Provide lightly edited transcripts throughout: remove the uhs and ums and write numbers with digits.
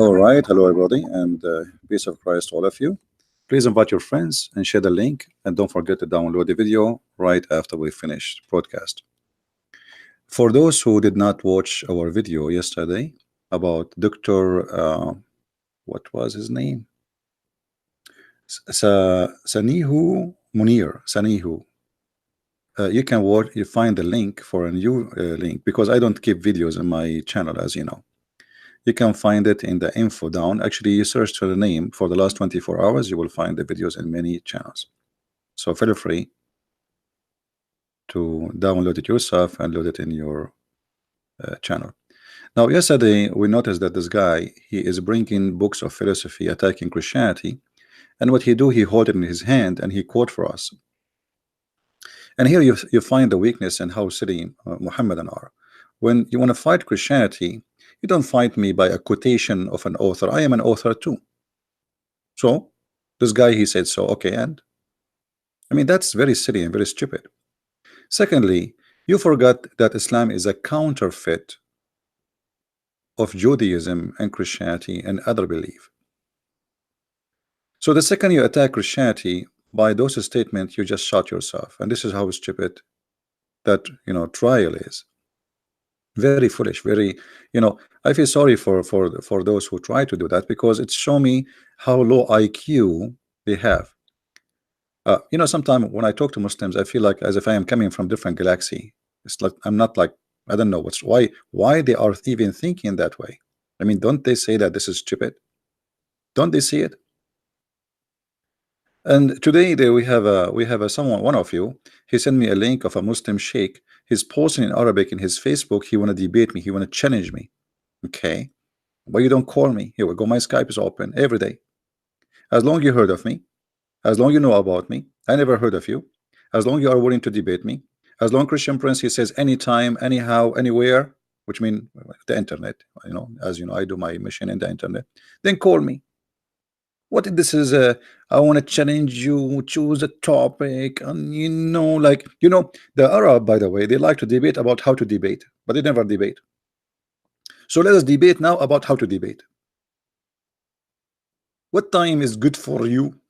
All right, hello everybody, and peace of Christ to all of you. Please invite your friends and share the link, and don't forget to download the video right after we finish the broadcast. For those who did not watch our video yesterday about Dr. What was his name? Sanihu Munir. Sanihu. You can watch. You find the link for a new link because I don't keep videos on my channel, as you know. You can find it in the info down. Actually, you search for the name for the last 24 hours, you will find the videos in many channels. So feel free to download it yourself and load it in your channel. Now, yesterday we noticed that this guy, he is bringing books of philosophy attacking Christianity, and what he do, he hold it in his hand and he quote for us. And here you find the weakness and how silly Muhammadan are. When you want to fight Christianity, you don't fight me by a quotation of an author. I am an author too. So this guy, he said so. Okay, and I mean, that's very silly and very stupid. Secondly, you forgot that Islam is a counterfeit of Judaism and Christianity and other belief. So the second you attack Christianity by those statements, you just shot yourself. And this is how stupid that trial is. Very foolish, very, I feel sorry for those who try to do that, because it's show me how low IQ they have. Sometimes when I talk to Muslims, I feel like as if I am coming from different galaxy. It's like I'm not like, I don't know why they are even thinking that way. I mean, don't they say that this is stupid? Don't they see it? And today we have someone, one of you, he sent me a link of a Muslim sheikh. He's posting in Arabic in his Facebook. He want to debate me. He want to challenge me. Okay, but you don't call me. Here we go. My Skype is open every day. As long you heard of me, as long you know about me, I never heard of you. As long you are willing to debate me, as long Christian Prince, he says anytime, anyhow, anywhere, which mean the internet. As you know, I do my mission in the internet. Then call me. What if this is I want to challenge you, choose a topic, and the Arab, by the way, they like to debate about how to debate, but they never debate. So let us debate now about how to debate. What time is good for you?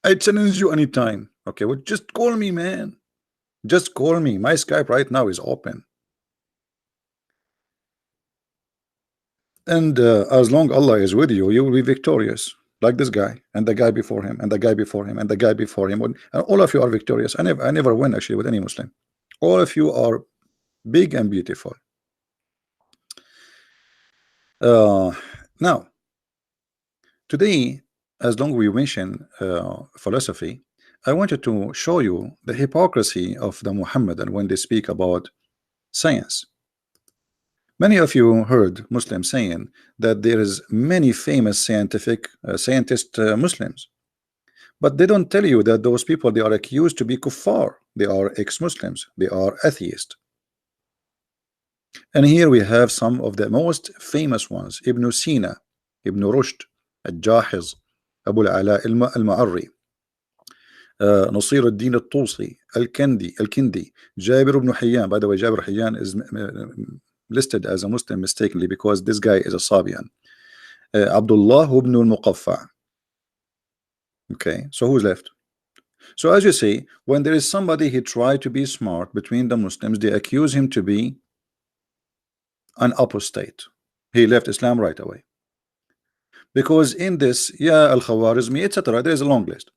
I challenge you anytime. Okay, well, just call me, man. Just call me. My Skype right now is open. And as long Allah is with you, you will be victorious. Like this guy and the guy before him and the guy before him and the guy before him, and all of you are victorious. I never win actually with any Muslim. All of you are big and beautiful. Now today, as long we mention philosophy, I wanted to show you the hypocrisy of the Muhammadan when they speak about science. Many of you heard Muslims saying that there is many famous scientist Muslims, but they don't tell you that those people, they are accused to be kuffar. They are ex-Muslims. They are atheists. And here we have some of the most famous ones: Ibn Sina, Ibn Rushd, Al-Jahiz, Abu al-Ala al-Ma'arri, Nasir al-Din al-Tusi, Al-Kindi, Jabir ibn Hayyan. By the way, Jabir Hayyan is listed as a Muslim mistakenly because this guy is a Sabian. Abdullah ibn al-Muqaffa. Okay, so who's left? So as you see, when there is somebody he tried to be smart between the Muslims, they accuse him to be an apostate. He left Islam right away. Because in this, al-Khawarizmi, etc., there is a long list.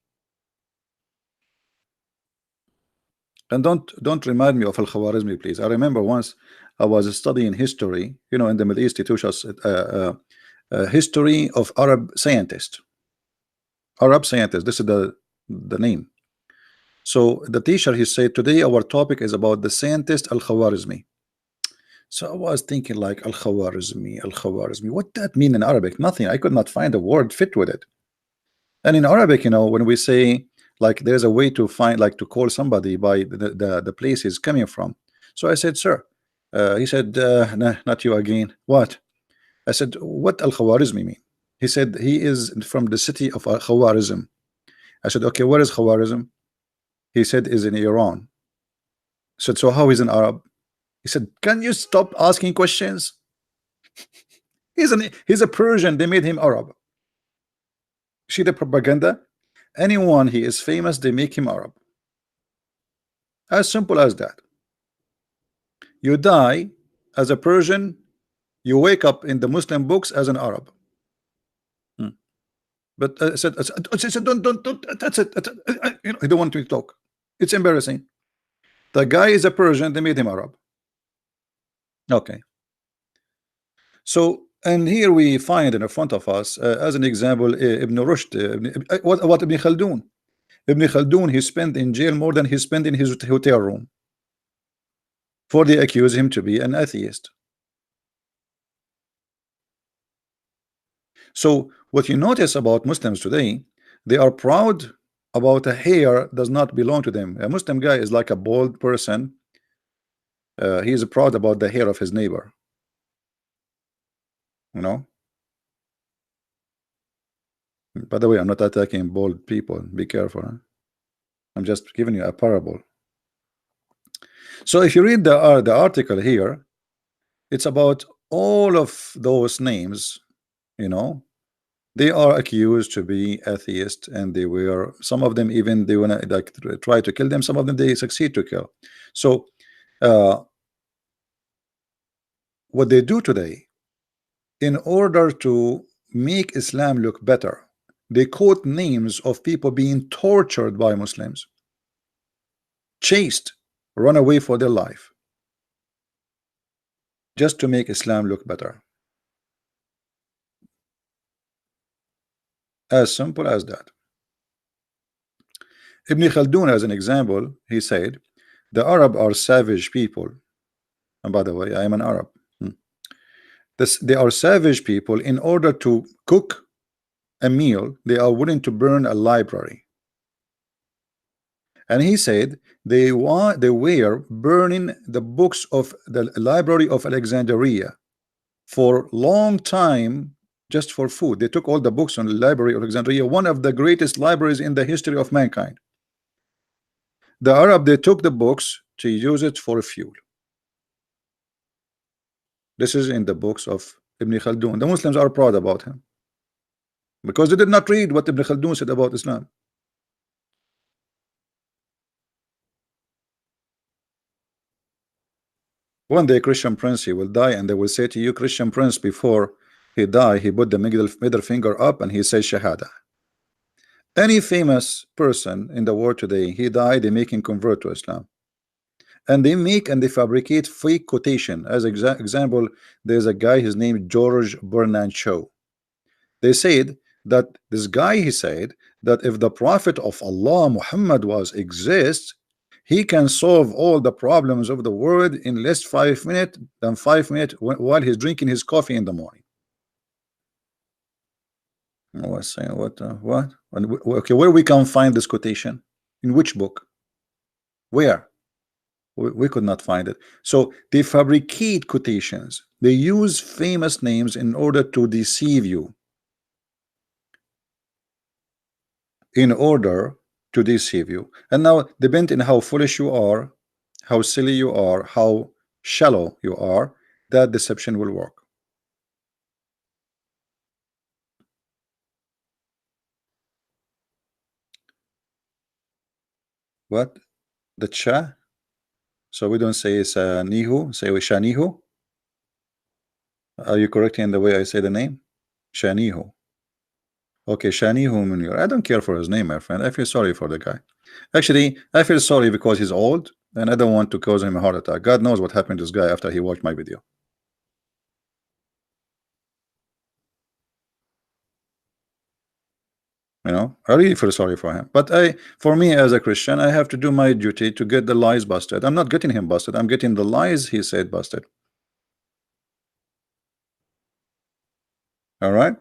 And don't remind me of al-Khawarizmi, please. I remember once I was studying history, in the Middle East. It teaches us history of Arab scientists. Arab scientists. This is the name. So the teacher, he said, today our topic is about the scientist al-Khawarizmi. So I was thinking like al-Khawarizmi. What that mean in Arabic? Nothing. I could not find a word fit with it. And in Arabic, when we say like there's a way to find, like to call somebody by the place he's coming from. So I said, sir. He said, nah, not you again. What? I said, what al-Khawarizmi mean? He said he is from the city of Khawarizm. I said, okay, where is Khawarizm? He said is in Iran. I said, so how is an Arab? He said, can you stop asking questions? He's a Persian. They made him Arab. See the propaganda? Anyone he is famous, they make him Arab. As simple as that. You die as a Persian, you wake up in the Muslim books as an Arab. But I said, don't, that's it. You know, I don't want to talk. It's embarrassing. The guy is a Persian, they made him Arab. Okay. So, and here we find in front of us, as an example, Ibn Rushd. What Ibn Khaldun? Ibn Khaldun, he spent in jail more than he spent in his hotel room. For they accuse him to be an atheist. So what you notice about Muslims today, they are proud about a hair does not belong to them. A Muslim guy is like a bald person. He is proud about the hair of his neighbor. You know. By the way, I'm not attacking bald people. Be careful. Huh? I'm just giving you a parable. So if you read the article here, it's about all of those names. You know, they are accused to be atheist, and they were, some of them even they wanna like try to kill them. Some of them they succeed to kill. So what they do today, in order to make Islam look better, they quote names of people being tortured by Muslims, chased, run away for their life, just to make Islam look better. As simple as that. Ibn Khaldun, as an example, he said, the Arab are savage people. And by the way, I am an Arab. They are savage people. In order to cook a meal, they are willing to burn a library. And he said they were burning the books of the library of Alexandria for long time, just for food. They took all the books on the library of Alexandria, one of the greatest libraries in the history of mankind. The Arab, they took the books to use it for fuel. This is in the books of Ibn Khaldun. The Muslims are proud about him because they did not read what Ibn Khaldun said about Islam. One day Christian Prince, he will die, and they will say to you, Christian Prince, before he died, he put the middle finger up and he says Shahada. Any famous person in the world today, he died, they make him convert to Islam. And they make and they fabricate fake quotation. As example, there's a guy, his name is George Bernard Shaw. They said that this guy, he said that if the Prophet of Allah Muhammad exists, he can solve all the problems of the world in less 5 minutes than 5 minutes while he's drinking his coffee in the morning. I was saying, what? Okay, where we can find this quotation? In which book? Where? We could not find it. So they fabricate quotations. They use famous names in order to deceive you. In order to deceive you. And now, depending on how foolish you are, how silly you are, how shallow you are, that deception will work. What? The Cha? So we don't say Nihu, say we Shanihu. Are you correcting in the way I say the name? Shanihu. Okay, Sanihu Munir. I don't care for his name, my friend. I feel sorry for the guy. Actually, I feel sorry because he's old and I don't want to cause him a heart attack. God knows what happened to this guy after he watched my video. You know, I really feel sorry for him. But for me as a Christian, I have to do my duty to get the lies busted. I'm not getting him busted. I'm getting the lies he said busted. All right.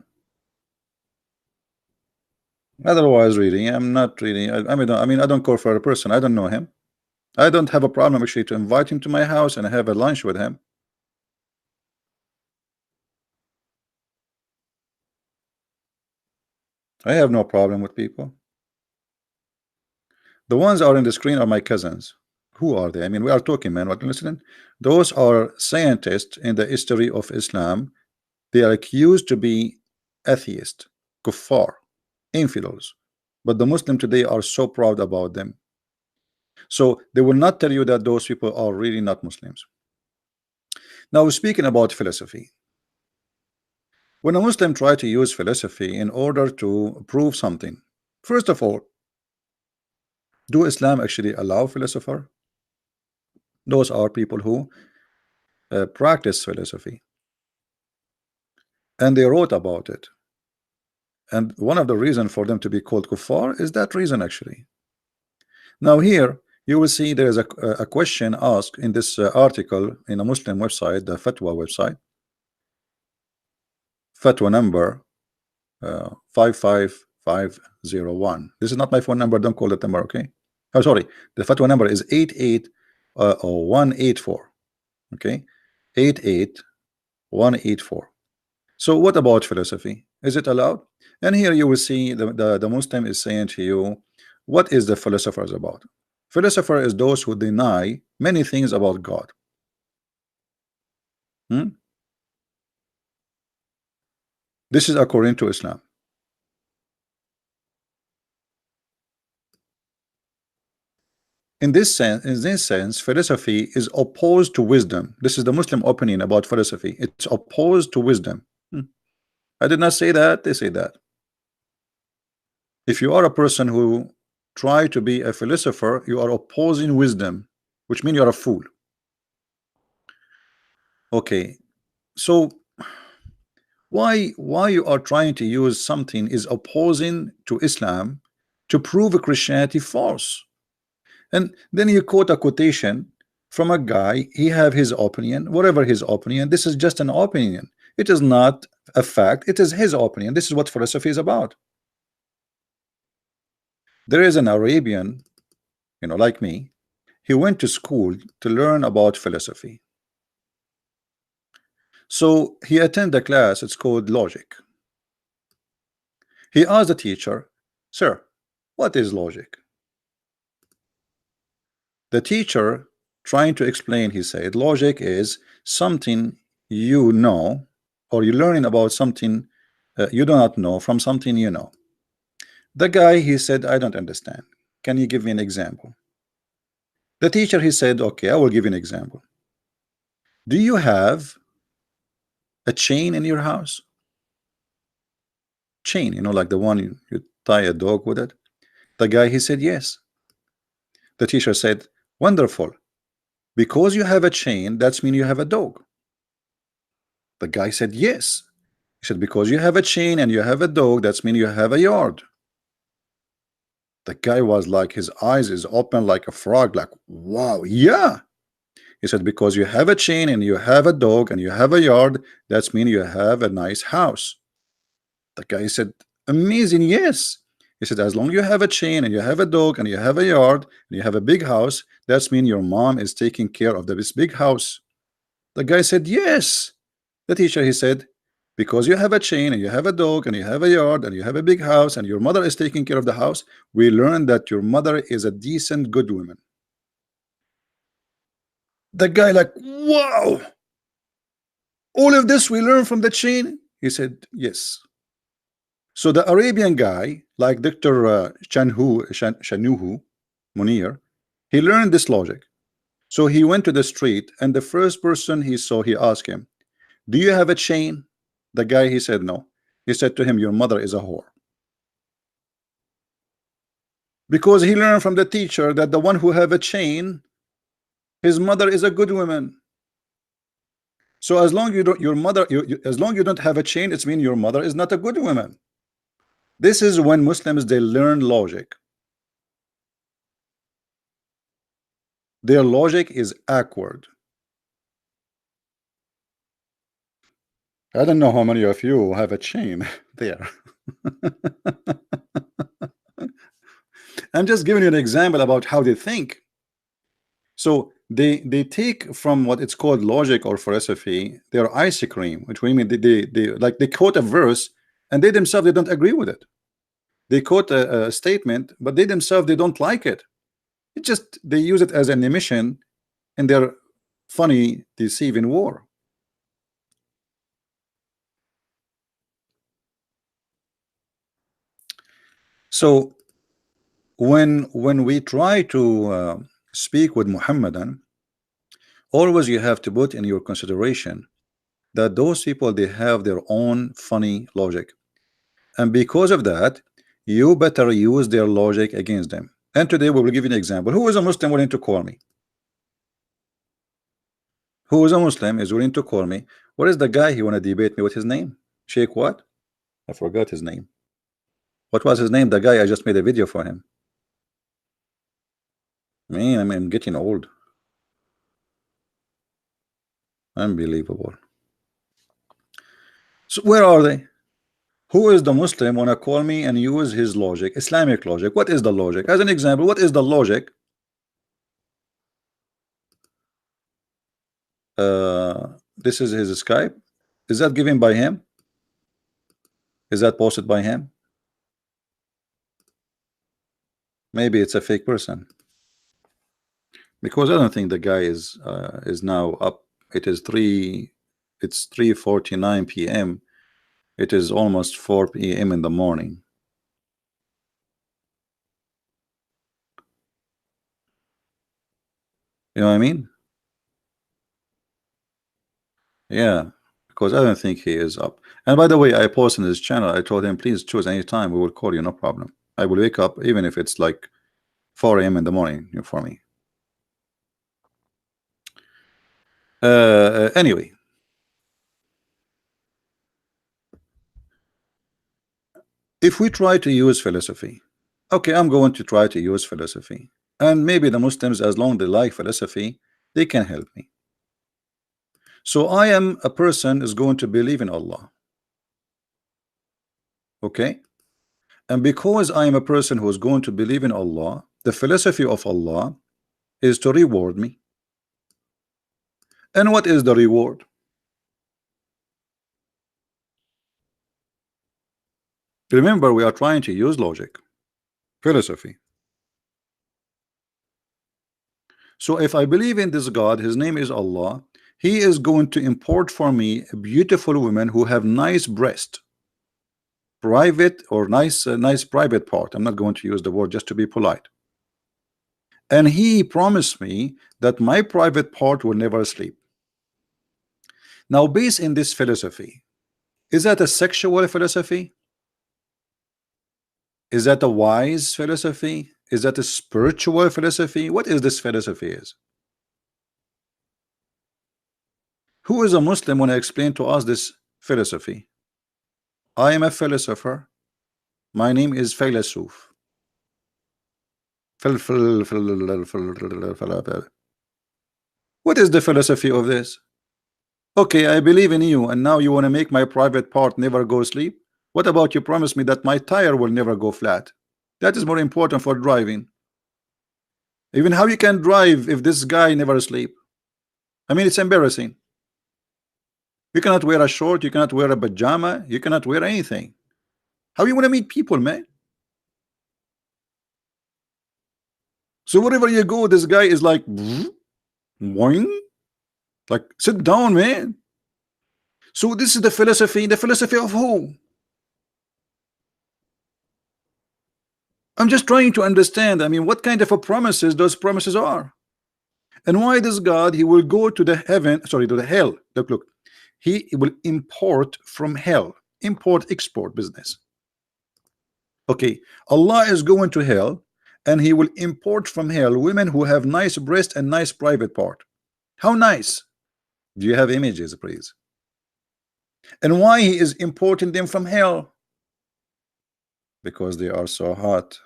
Otherwise, really, I'm not really. I mean, I don't call for a person. I don't know him. I don't have a problem actually to invite him to my house and have a lunch with him. I have no problem with people. The ones are on the screen are my cousins. Who are they? I mean, we are talking, man. What listening? Those are scientists in the history of Islam. They are accused to be atheist, kuffar, infidels, but the Muslim today are so proud about them. So they will not tell you that those people are really not Muslims. Now, speaking about philosophy, when a Muslim try to use philosophy in order to prove something, first of all, do Islam actually allow philosopher? Those are people who practice philosophy, and they wrote about it. And one of the reasons for them to be called kuffar is that reason actually. Now here you will see there is a question asked in this article in a Muslim website, the fatwa website, fatwa number 55501. This is not my phone number, don't call that number, okay? Oh, sorry, the fatwa number is 88184. Okay, 88184. So what about philosophy? Is it allowed? And here you will see the Muslim is saying to you, what is the philosophers about? Philosopher is those who deny many things about God. This is according to Islam. In this sense, philosophy is opposed to wisdom. This is the Muslim opinion about philosophy. It's opposed to wisdom. I did not say that, they say that. If you are a person who try to be a philosopher, you are opposing wisdom, which means you're a fool. Okay, so why you are trying to use something is opposing to Islam to prove Christianity false? And then you quote a quotation from a guy, he have his opinion, whatever his opinion, this is just an opinion. It is not a fact, it is his opinion. This is what philosophy is about. There is an Arabian, like me, he went to school to learn about philosophy. So he attended a class, it's called logic. He asked the teacher, sir, what is logic? The teacher, trying to explain, he said, logic is something you know, or you're learning about something you do not know from something you know. The guy, he said, I don't understand. Can you give me an example? The teacher, he said, okay, I will give you an example. Do you have a chain in your house? Chain, like the one you tie a dog with it? The guy, he said, yes. The teacher said, wonderful. Because you have a chain, that's mean you have a dog. The guy said, yes. He said, because you have a chain and you have a dog, that's mean you have a yard. The guy was like, his eyes is open like a frog, like, wow, yeah. He said, because you have a chain and you have a dog and you have a yard, that's mean you have a nice house. The guy said, amazing, yes. He said, as long as you have a chain and you have a dog and you have a yard and you have a big house, that's mean your mom is taking care of this big house. The guy said, yes. The teacher, he said, because you have a chain and you have a dog and you have a yard and you have a big house and your mother is taking care of the house, we learned that your mother is a decent, good woman. The guy like, wow, all of this we learn from the chain? He said, yes. So the Arabian guy, like Dr. Sanihu, Munir, he learned this logic. So he went to the street, and the first person he saw, he asked him, do you have a chain? The guy, he said, no. He said to him, your mother is a whore. Because he learned from the teacher that the one who have a chain, his mother is a good woman. So as long you don't, your mother, as long you don't have a chain, it's mean your mother is not a good woman. This is when Muslims, they learn logic. Their logic is awkward. I don't know how many of you have a chain there. I'm just giving you an example about how they think. So they take from what it's called logic or philosophy their ice cream, which we mean they quote a verse and they themselves, they don't agree with it. They quote a statement, but they themselves, they don't like it. It just, they use it as an emission in their funny deceiving war. So when we try to speak with Muhammadan, always you have to put in your consideration that those people, they have their own funny logic, and because of that you better use their logic against them. And today we will give you an example. Who is a Muslim willing to call me? Who is a Muslim is willing to call me? What is the guy he want to debate me with? His name? Sheikh what? I forgot his name. What was his name? The guy I just made a video for him. Man, I'm getting old. Unbelievable. So where are they? Who is the Muslim wanna call me and use his logic, Islamic logic? What is the logic? As an example, what is the logic? This is his Skype. Is that given by him? Is that posted by him? Maybe it's a fake person, because I don't think the guy is now up. It is 3:49 p.m. It is almost 4 p.m. in the morning. You know what I mean? Yeah, because I don't think he is up. And by the way, I posted in his channel, I told him, please choose any time, we will call you, no problem. I will wake up even if it's like 4 a.m. in the morning for me. Anyway, if we try to use philosophy, okay, I'm going to try to use philosophy, and maybe the Muslims, as long as they like philosophy, they can help me. So I am a person is going to believe in Allah, okay, and because I am a person who is going to believe in Allah, the philosophy of Allah is to reward me. And what is the reward? Remember, we are trying to use logic, philosophy. So if I believe in this God, his name is Allah, he is going to import for me a beautiful women who have nice breast, private or nice private part. I'm not going to use the word just to be polite. And he promised me that my private part will never sleep. Now, based in this philosophy, is that a sexual philosophy? Is that a wise philosophy? Is that a spiritual philosophy? What is this philosophy is? Who is a Muslim when I explain to us this philosophy? I am a philosopher. My name is Philosoph. What is the philosophy of this? Okay, I believe in you, and now you want to make my private part never go sleep? What about you promise me that my tire will never go flat? That is more important for driving. Even how you can drive if this guy never sleep? I mean, it's embarrassing. You cannot wear a short, you cannot wear a pajama, you cannot wear anything. How you want to meet people, man? So wherever you go, this guy is like, boing, like sit down, man. So this is the philosophy of who? I'm just trying to understand. I mean, what kind of a promises those promises are, and why this God, he will go to the heaven, sorry, to the hell. Look, he will import from hell, import export business. Okay, Allah is going to hell, and he will import from hell women who have nice breast and nice private part. How nice? Do you have images, please? And why he is importing them from hell? Because they are so hot.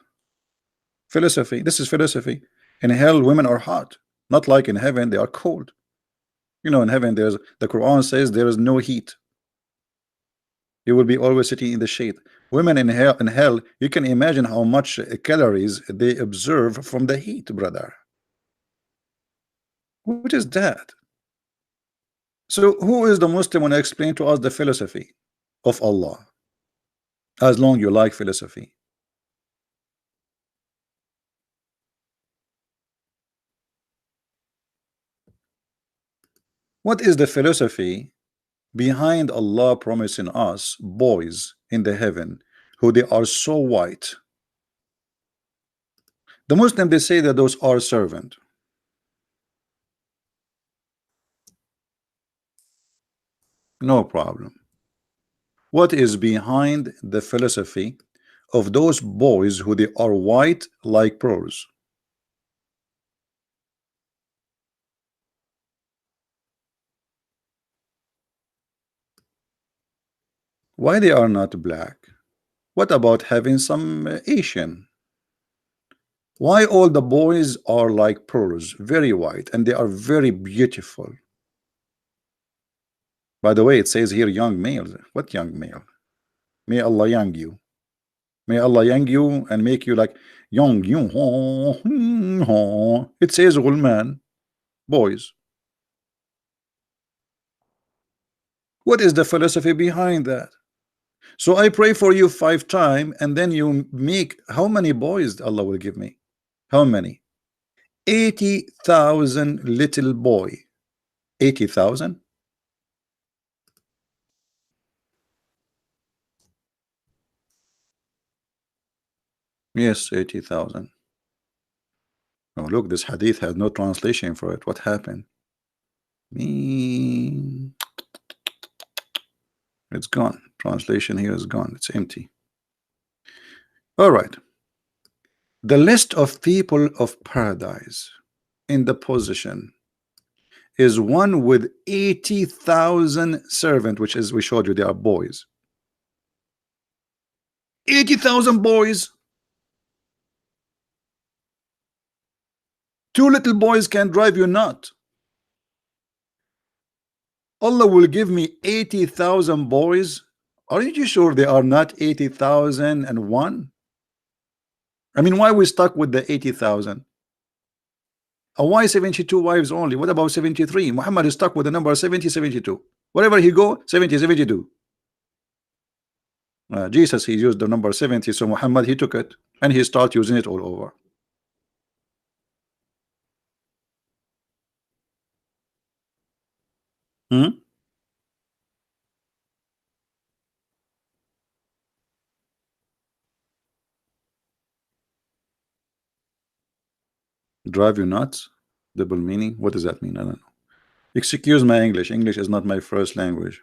Philosophy. This is philosophy. In hell, women are hot, not like in heaven, they are cold. You know, in heaven, there's the Quran says there is no heat. You will be always sitting in the shade. Women in hell, you can imagine how much calories they observe from the heat, brother. What is that? So who is the Muslim when I explain to us the philosophy of Allah? As long you like philosophy. What is the philosophy behind Allah promising us boys in the heaven who they are so white, The Muslim, they say that those are servant. No problem. What is behind the philosophy of those boys who they are white like pearls? Why they are not black? What about having some Asian? Why all the boys are like pearls, very white, and they are very beautiful? By the way, it says here young males. What young male? May Allah young you. May Allah young you and make you like young you. It says man, boys. What is the philosophy behind that? So I pray for you 5 times, and then you make how many boys Allah will give me? How many? 80,000 little boy. 80,000? Yes, 80,000. Oh, look, this hadith has no translation for it. What happened? Me. It's gone. Translation here is gone. It's empty. All right. The list of people of paradise in the position is one with 80,000 servant, which is we showed you they are boys. 80,000 boys. Two little boys can drive you nuts. Allah will give me 80,000 boys. Aren't you sure they are not 80,001? I mean, why we stuck with the 80,000? Why 72 wives only? What about 73? Muhammad is stuck with the number 70, 72. Wherever he go, 70, 72. Jesus, he used the number 70, so Muhammad, he took it and he started using it all over. Drive you nuts? Double meaning? What does that mean? I don't know. Excuse my English. English is not my first language.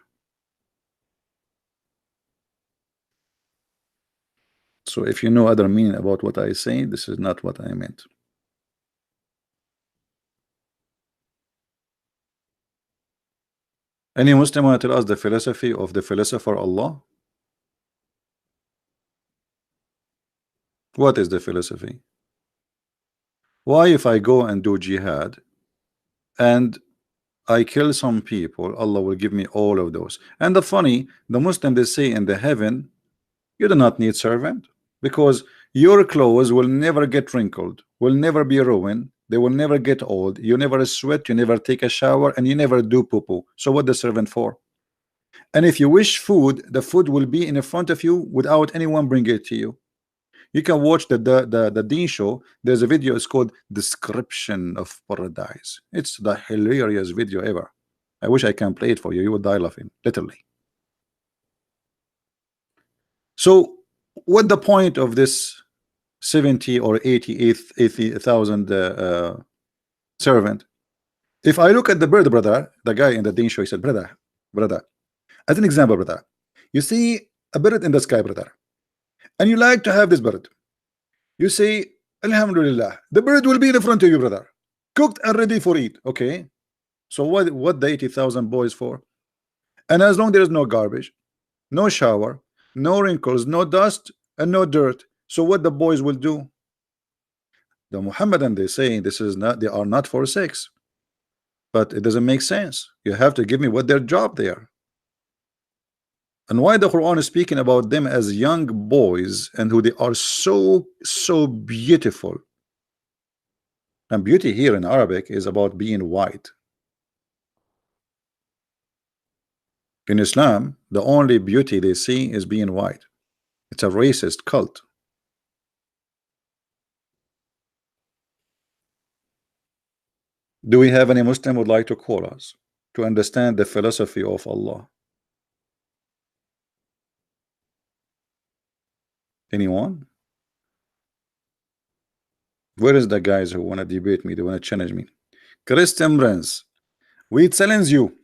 So if you know other meaning about what I say, this is not what I meant. Any Muslim want to tell us the philosophy of the philosopher Allah? What is the philosophy? Why if I go and do jihad and I kill some people, Allah will give me all of those? And the Muslim, they say in the heaven, you do not need servant, because your clothes will never get wrinkled, will never be ruined, they will never get old, you never sweat, you never take a shower, and you never do poo-poo. So what the servant for? And if you wish food, the food will be in front of you without anyone bring it to you. You can watch the Dean show. There's a video, it's called Description of Paradise. It's the hilarious video ever. I wish I can play it for you. You would die laughing, literally. So what the point of this 70 or 80,000 servant? If I look at the bird, brother, the guy in the Dean show, he said, brother, as an example, brother, you see a bird in the sky, brother, and you like to have this bird. You say, Alhamdulillah, the bird will be in front of you, brother, cooked and ready for eat. Okay, so what the 80,000 boys for? And as long there is no garbage, no shower, no wrinkles, no dust, and no dirt, so what the boys will do? The Muhammadan, they say this is not, they are not for sex, but it doesn't make sense. You have to give me what their job they are. And why the Quran is speaking about them as young boys and who they are so beautiful. And beauty here in Arabic is about being white. In Islam, the only beauty they see is being white. It's a racist cult. Do we have any Muslim would like to call us to understand the philosophy of Allah? Anyone? Where is the guys who want to debate me? They want to challenge me. Christian Prince, we challenge you,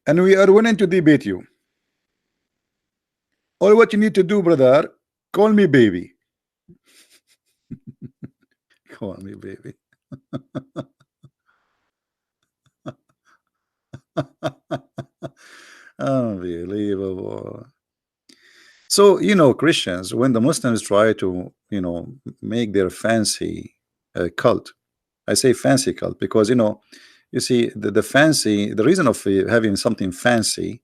and we are willing to debate you. All what you need to do, brother, call me baby. Call me baby. Unbelievable. So, Christians, when the Muslims try to, make their fancy cult, I say fancy cult because, you see, the fancy, the reason of having something fancy,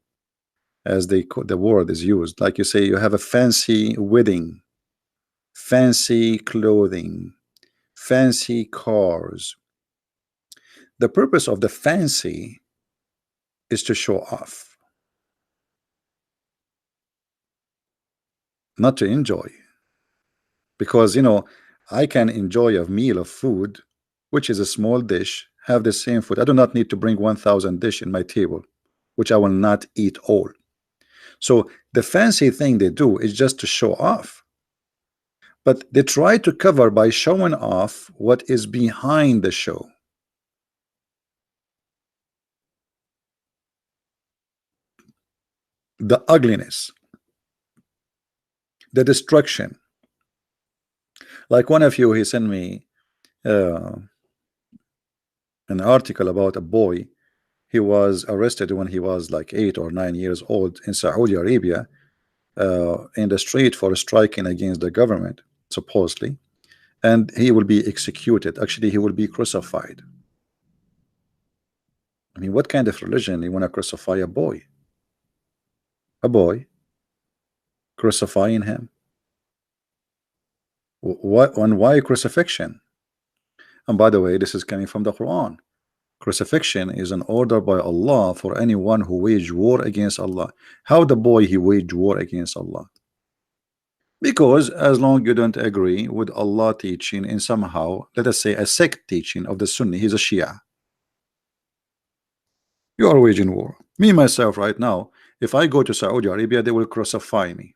as the word is used, like you say, you have a fancy wedding, fancy clothing, fancy cars. The purpose of the fancy is to show off, not to enjoy. Because I can enjoy a meal of food which is a small dish, have the same food. I do not need to bring 1,000 dish in my table, which I will not eat all. So the fancy thing they do is just to show off, but they try to cover by showing off what is behind the show. The ugliness, the destruction. Like one of you, he sent me uh, an article about a boy. He was arrested when he was like 8 or 9 years old in Saudi Arabia, in the street for striking against the government, supposedly, and he will be executed. Actually, he will be crucified. I mean, what kind of religion you want to crucify a boy? A boy, crucifying him? What and why crucifixion? And by the way, this is coming from the Quran. Crucifixion is an order by Allah for anyone who wage war against Allah. How the boy he waged war against Allah? Because as long you don't agree with Allah teaching in somehow, let us say a sect teaching of the Sunni, he's a Shia, you are waging war. Me myself right now, if I go to Saudi Arabia, they will crucify me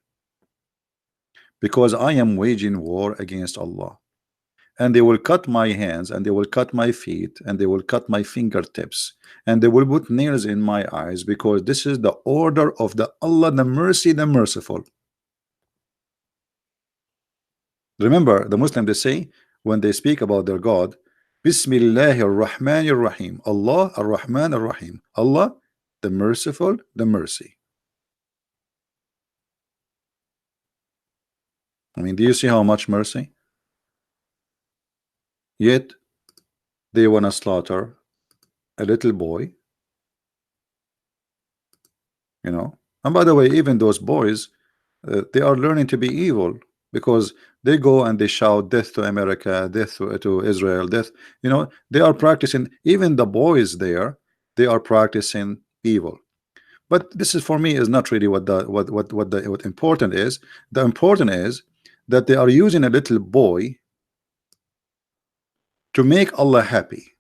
because I am waging war against Allah, and they will cut my hands, and they will cut my feet, and they will cut my fingertips, and they will put nails in my eyes, because this is the order of the Allah, the mercy, the merciful. Remember, the Muslim, they say when they speak about their God, Bismillahir Rahmanir Rahim. Allah Ar-Rahman Ar-Rahim. Allah, the merciful, the mercy. I mean, do you see how much mercy? Yet they want to slaughter a little boy, And by the way, even those boys, they are learning to be evil, because they go and they shout death to America, death to Israel, death. They are practicing. Even the boys there, they are practicing evil. But this is, for me, is not really what important is. The important is that they are using a little boy to make Allah happy.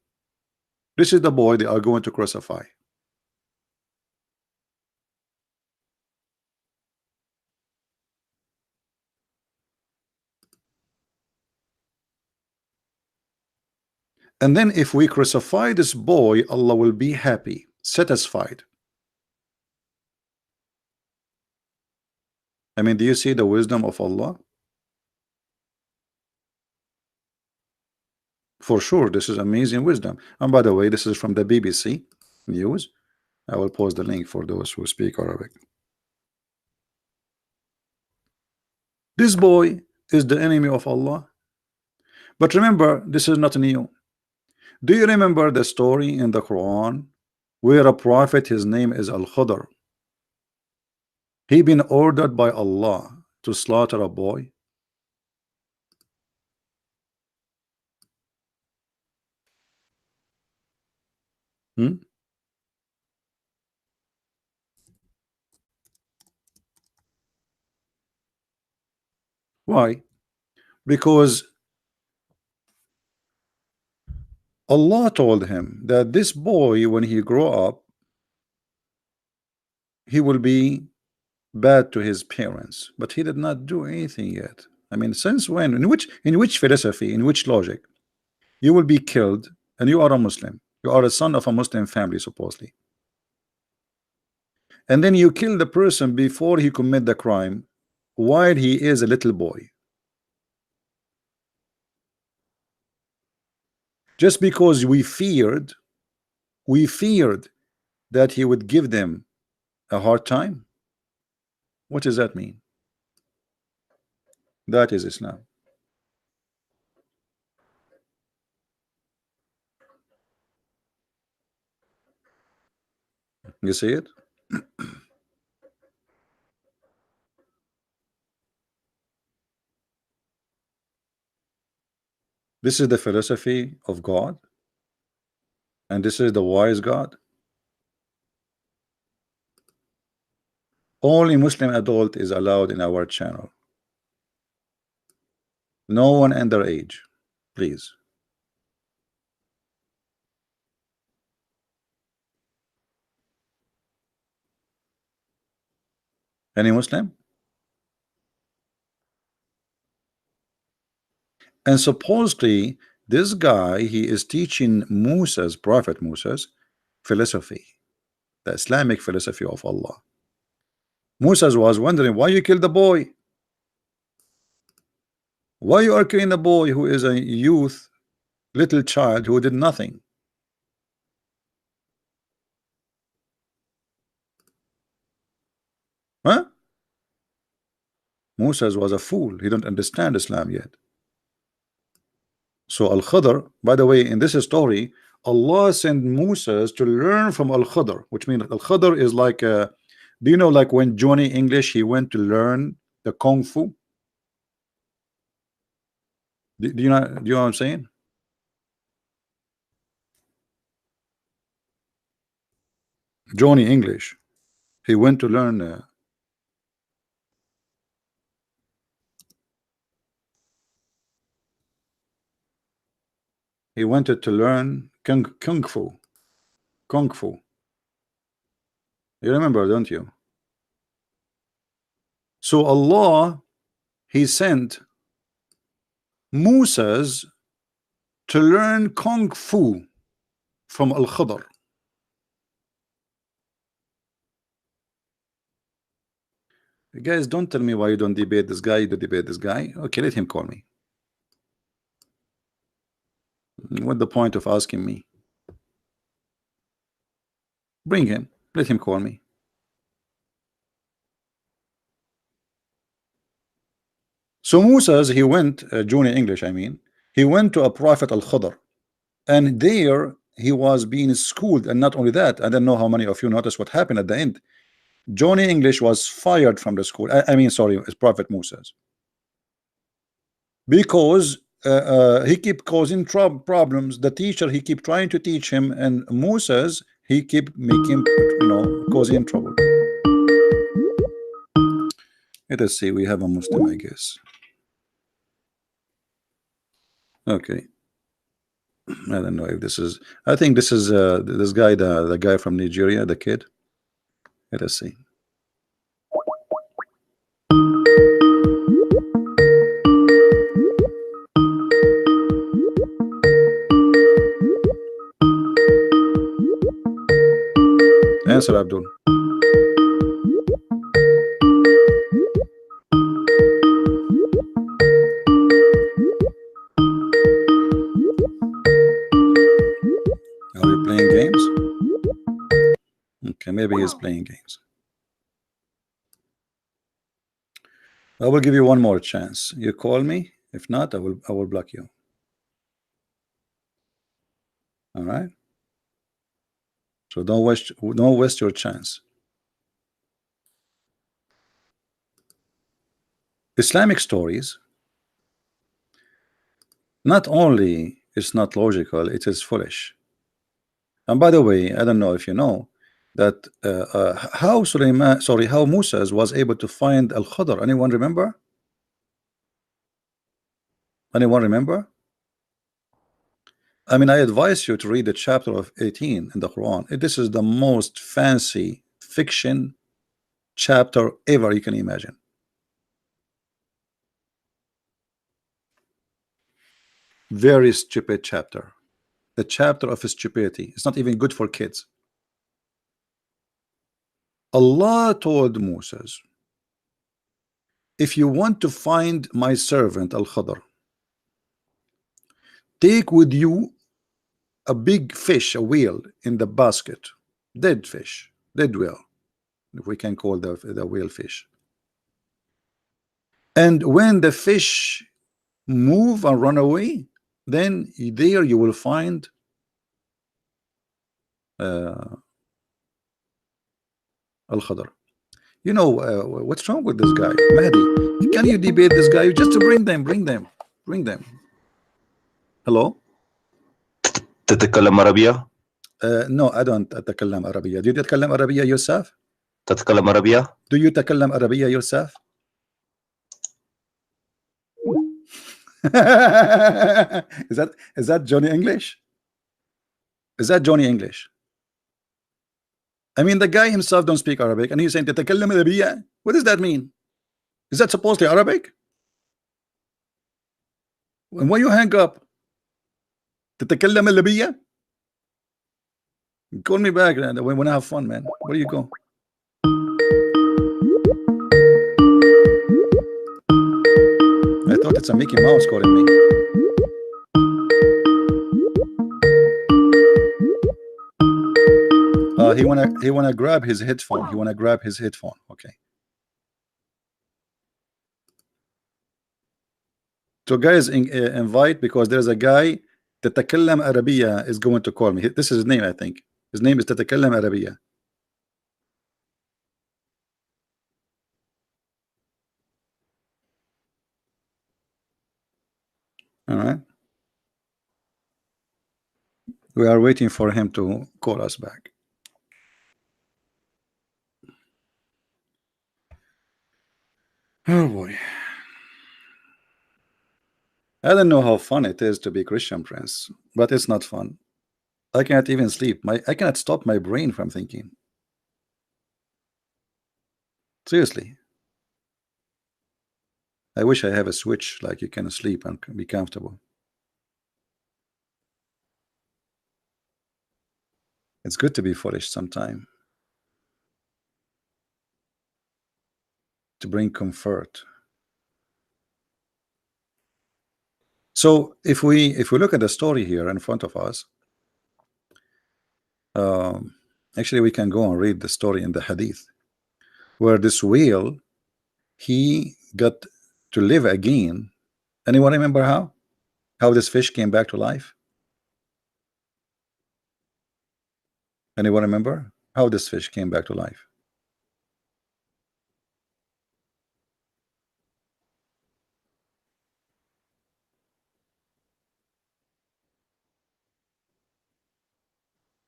This is the boy they are going to crucify. And then if we crucify this boy, Allah will be happy, satisfied. I mean, do you see the wisdom of Allah? For sure, this is amazing wisdom. And by the way, this is from the BBC News. I will post the link for those who speak Arabic. This boy is the enemy of Allah. But remember, this is not new. Do you remember the story in the Quran where a prophet, his name is Al-Khudr, he been ordered by Allah to slaughter a boy? Why? Because Allah told him that this boy, when he grow up, he will be bad to his parents, but he did not do anything yet. I mean, since when? In which philosophy, in which logic, you will be killed and you are a Muslim? You are a son of a Muslim family, supposedly. And then you kill the person before he commit the crime while he is a little boy. Just because we feared that he would give them a hard time. What does that mean? That is Islam. You see it? This is the philosophy of God, and this is the wise God. Only Muslim adult is allowed in our channel. No one underage, please. Any Muslim? And supposedly this guy, he is teaching Musa's, Prophet Musa's philosophy, the Islamic philosophy of Allah. Musa was wondering why you killed the boy. Why you are killing a boy who is a youth, little child who did nothing? Huh? Musa was a fool. He don't understand Islam yet. So Al-Khadr, by the way, in this story, Allah sent Musa to learn from Al-Khadr, which means Al-Khadr is like do you know, like when Johnny English, he went to learn the Kung Fu? Do you know what I'm saying? Johnny English, he went to learn he wanted to learn Kung Fu. Kung Fu. You remember, don't you? So Allah, he sent Musa's to learn Kung Fu from Al-Khadr. You guys, don't tell me why you don't debate this guy. You don't debate this guy. Okay, let him call me. What the point of asking me? Bring him. Let him call me. So Musa's, he went, Junior English, I mean, he went to a Prophet Al-Khadr, and there he was being schooled. And not only that, I don't know how many of you noticed what happened at the end. Johnny English was fired from the school. I mean, sorry, it's Prophet Musa's, because he kept causing problems. The teacher, he kept trying to teach him, and Musa's, he kept making, causing trouble. Let us see. We have a Muslim, I guess. Okay. I don't know if this is. I think this is this guy, the guy from Nigeria, the kid. Let us see. Answer, Abdul. Are you playing games? Okay, maybe he's playing games. I will give you one more chance. You call me. If not, I will block you. All right. So don't waste your chance. Islamic stories, not only it's not logical, it is foolish. And by the way, I don't know if you know that how Musa was able to find Al-Khadr. Anyone remember? Anyone remember? I mean, I advise you to read the chapter of 18 in the Quran. This is the most fancy fiction chapter ever you can imagine. Very stupid chapter. The chapter of stupidity. It's not even good for kids. Allah told Moses, if you want to find my servant Al-Khadr, take with you a big fish, a whale in the basket, dead fish, dead whale, if we can call the whale fish. And when the fish move and run away, then there you will find Al-Khadr. You know what's wrong with this guy, Mahdi? Can you debate this guy? Just to bring them. Hello. تتكلم عربية؟ No, I don't أتكلم عربية. Do you تتكلم عربية yourself? تتكلم عربية؟ Do you تتكلم عربية yourself? Is that Johnny English? Is that Johnny English? I mean, the guy himself don't speak Arabic, and he's saying تتكلم عربية. What does that mean? Is that supposedly Arabic? And when you hang up, تتكلم عربية? Call me back when I have fun, man. Where do you go? I thought it's a Mickey Mouse calling me. He wanna grab his headphone. He wanna grab his headphone. Okay. So guys, invite, because there's a guy تتكلم عربية is going to call me. This is his name, I think. His name is تتكلم عربية. All right. We are waiting for him to call us back. Oh boy. I don't know how fun it is to be Christian, Prince, but it's not fun. I cannot even sleep. I cannot stop my brain from thinking. Seriously. I wish I have a switch like you can sleep and be comfortable. It's good to be foolish sometime, to bring comfort. So if we look at the story here in front of us, actually we can go and read the story in the hadith, where this whale, he got to live again. Anyone remember how this fish came back to life? Anyone remember how this fish came back to life?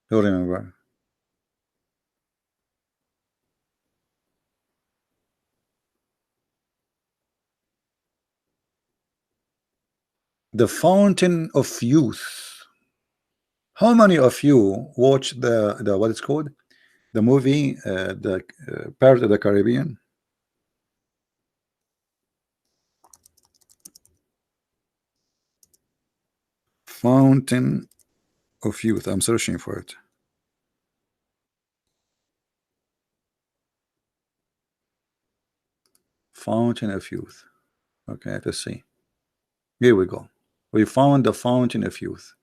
Who remember? The Fountain of Youth. How many of you watch the what it's called, the movie the Pirates of the Caribbean? Fountain of Youth. I'm searching for it. Fountain of Youth. Okay, let's see. Here we go. We found the Fountain of Youth.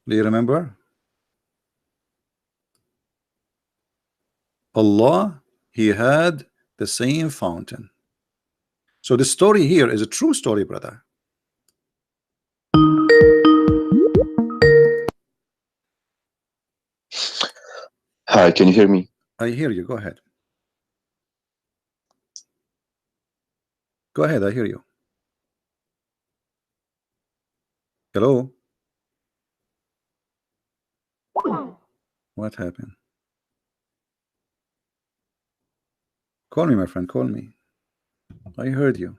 Do you remember? Allah, he had the same fountain. So the story here is a true story, brother. Hi, can you hear me? I hear you. Go ahead. Go ahead. I hear you. Hello. What happened? Call me, my friend. Call me. I heard you.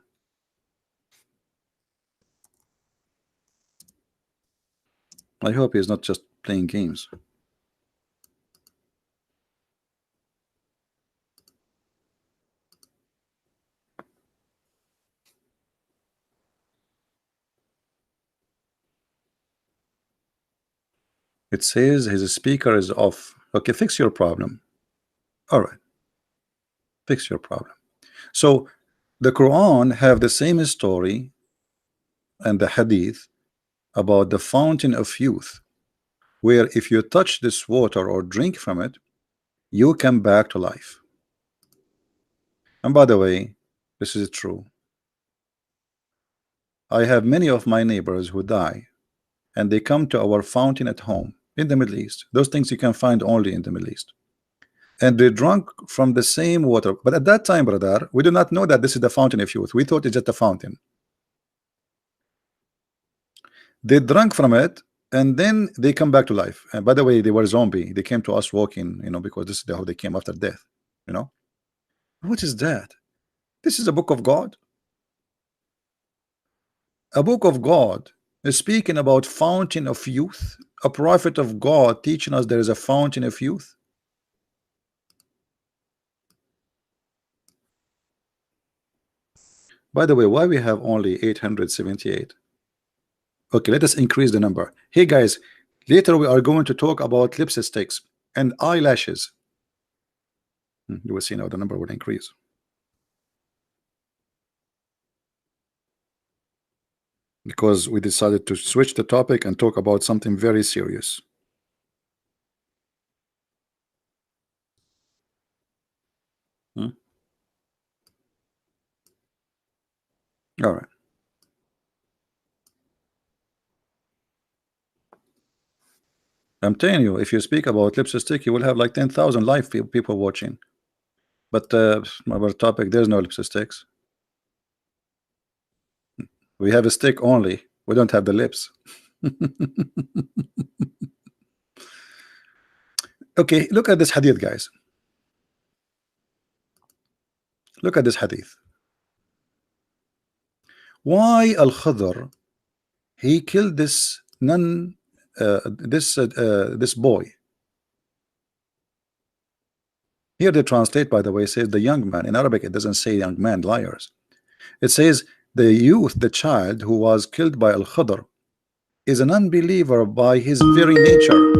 I hope he's not just playing games. It says his speaker is off. Okay, fix your problem. All right, fix your problem. So the Quran have the same story and the hadith about the fountain of youth, where if you touch this water or drink from it, you come back to life. And by the way, this is true. I have many of my neighbors who die and they come to our fountain at home in the Middle East. Those things you can find only in the Middle East. And they drunk from the same water. But at that time, brother, we do not know that this is the fountain of youth. We thought it's just a fountain. They drank from it and then they come back to life. And by the way, they were zombie. They came to us walking, because this is how they came after death. What is that? This is a book of God. A book of God is speaking about fountain of youth. A prophet of God teaching us there is a fountain of youth. By the way, why we have only 878? Okay, let us increase the number. Hey guys, later we are going to talk about lipsticks and eyelashes. You will see now the number will increase. Because we decided to switch the topic and talk about something very serious. All right. I'm telling you, if you speak about lipstick, you will have like 10,000 live people watching. But our topic, there's no lipsticks. We have a stick only. We don't have the lips. Okay, look at this hadith, guys. Look at this hadith. Why Al-Khadr, he killed this this boy. Here they translate, by the way, says the young man. In Arabic, it doesn't say young man, liars. It says the youth, the child who was killed by Al-Khadr, is an unbeliever by his very nature.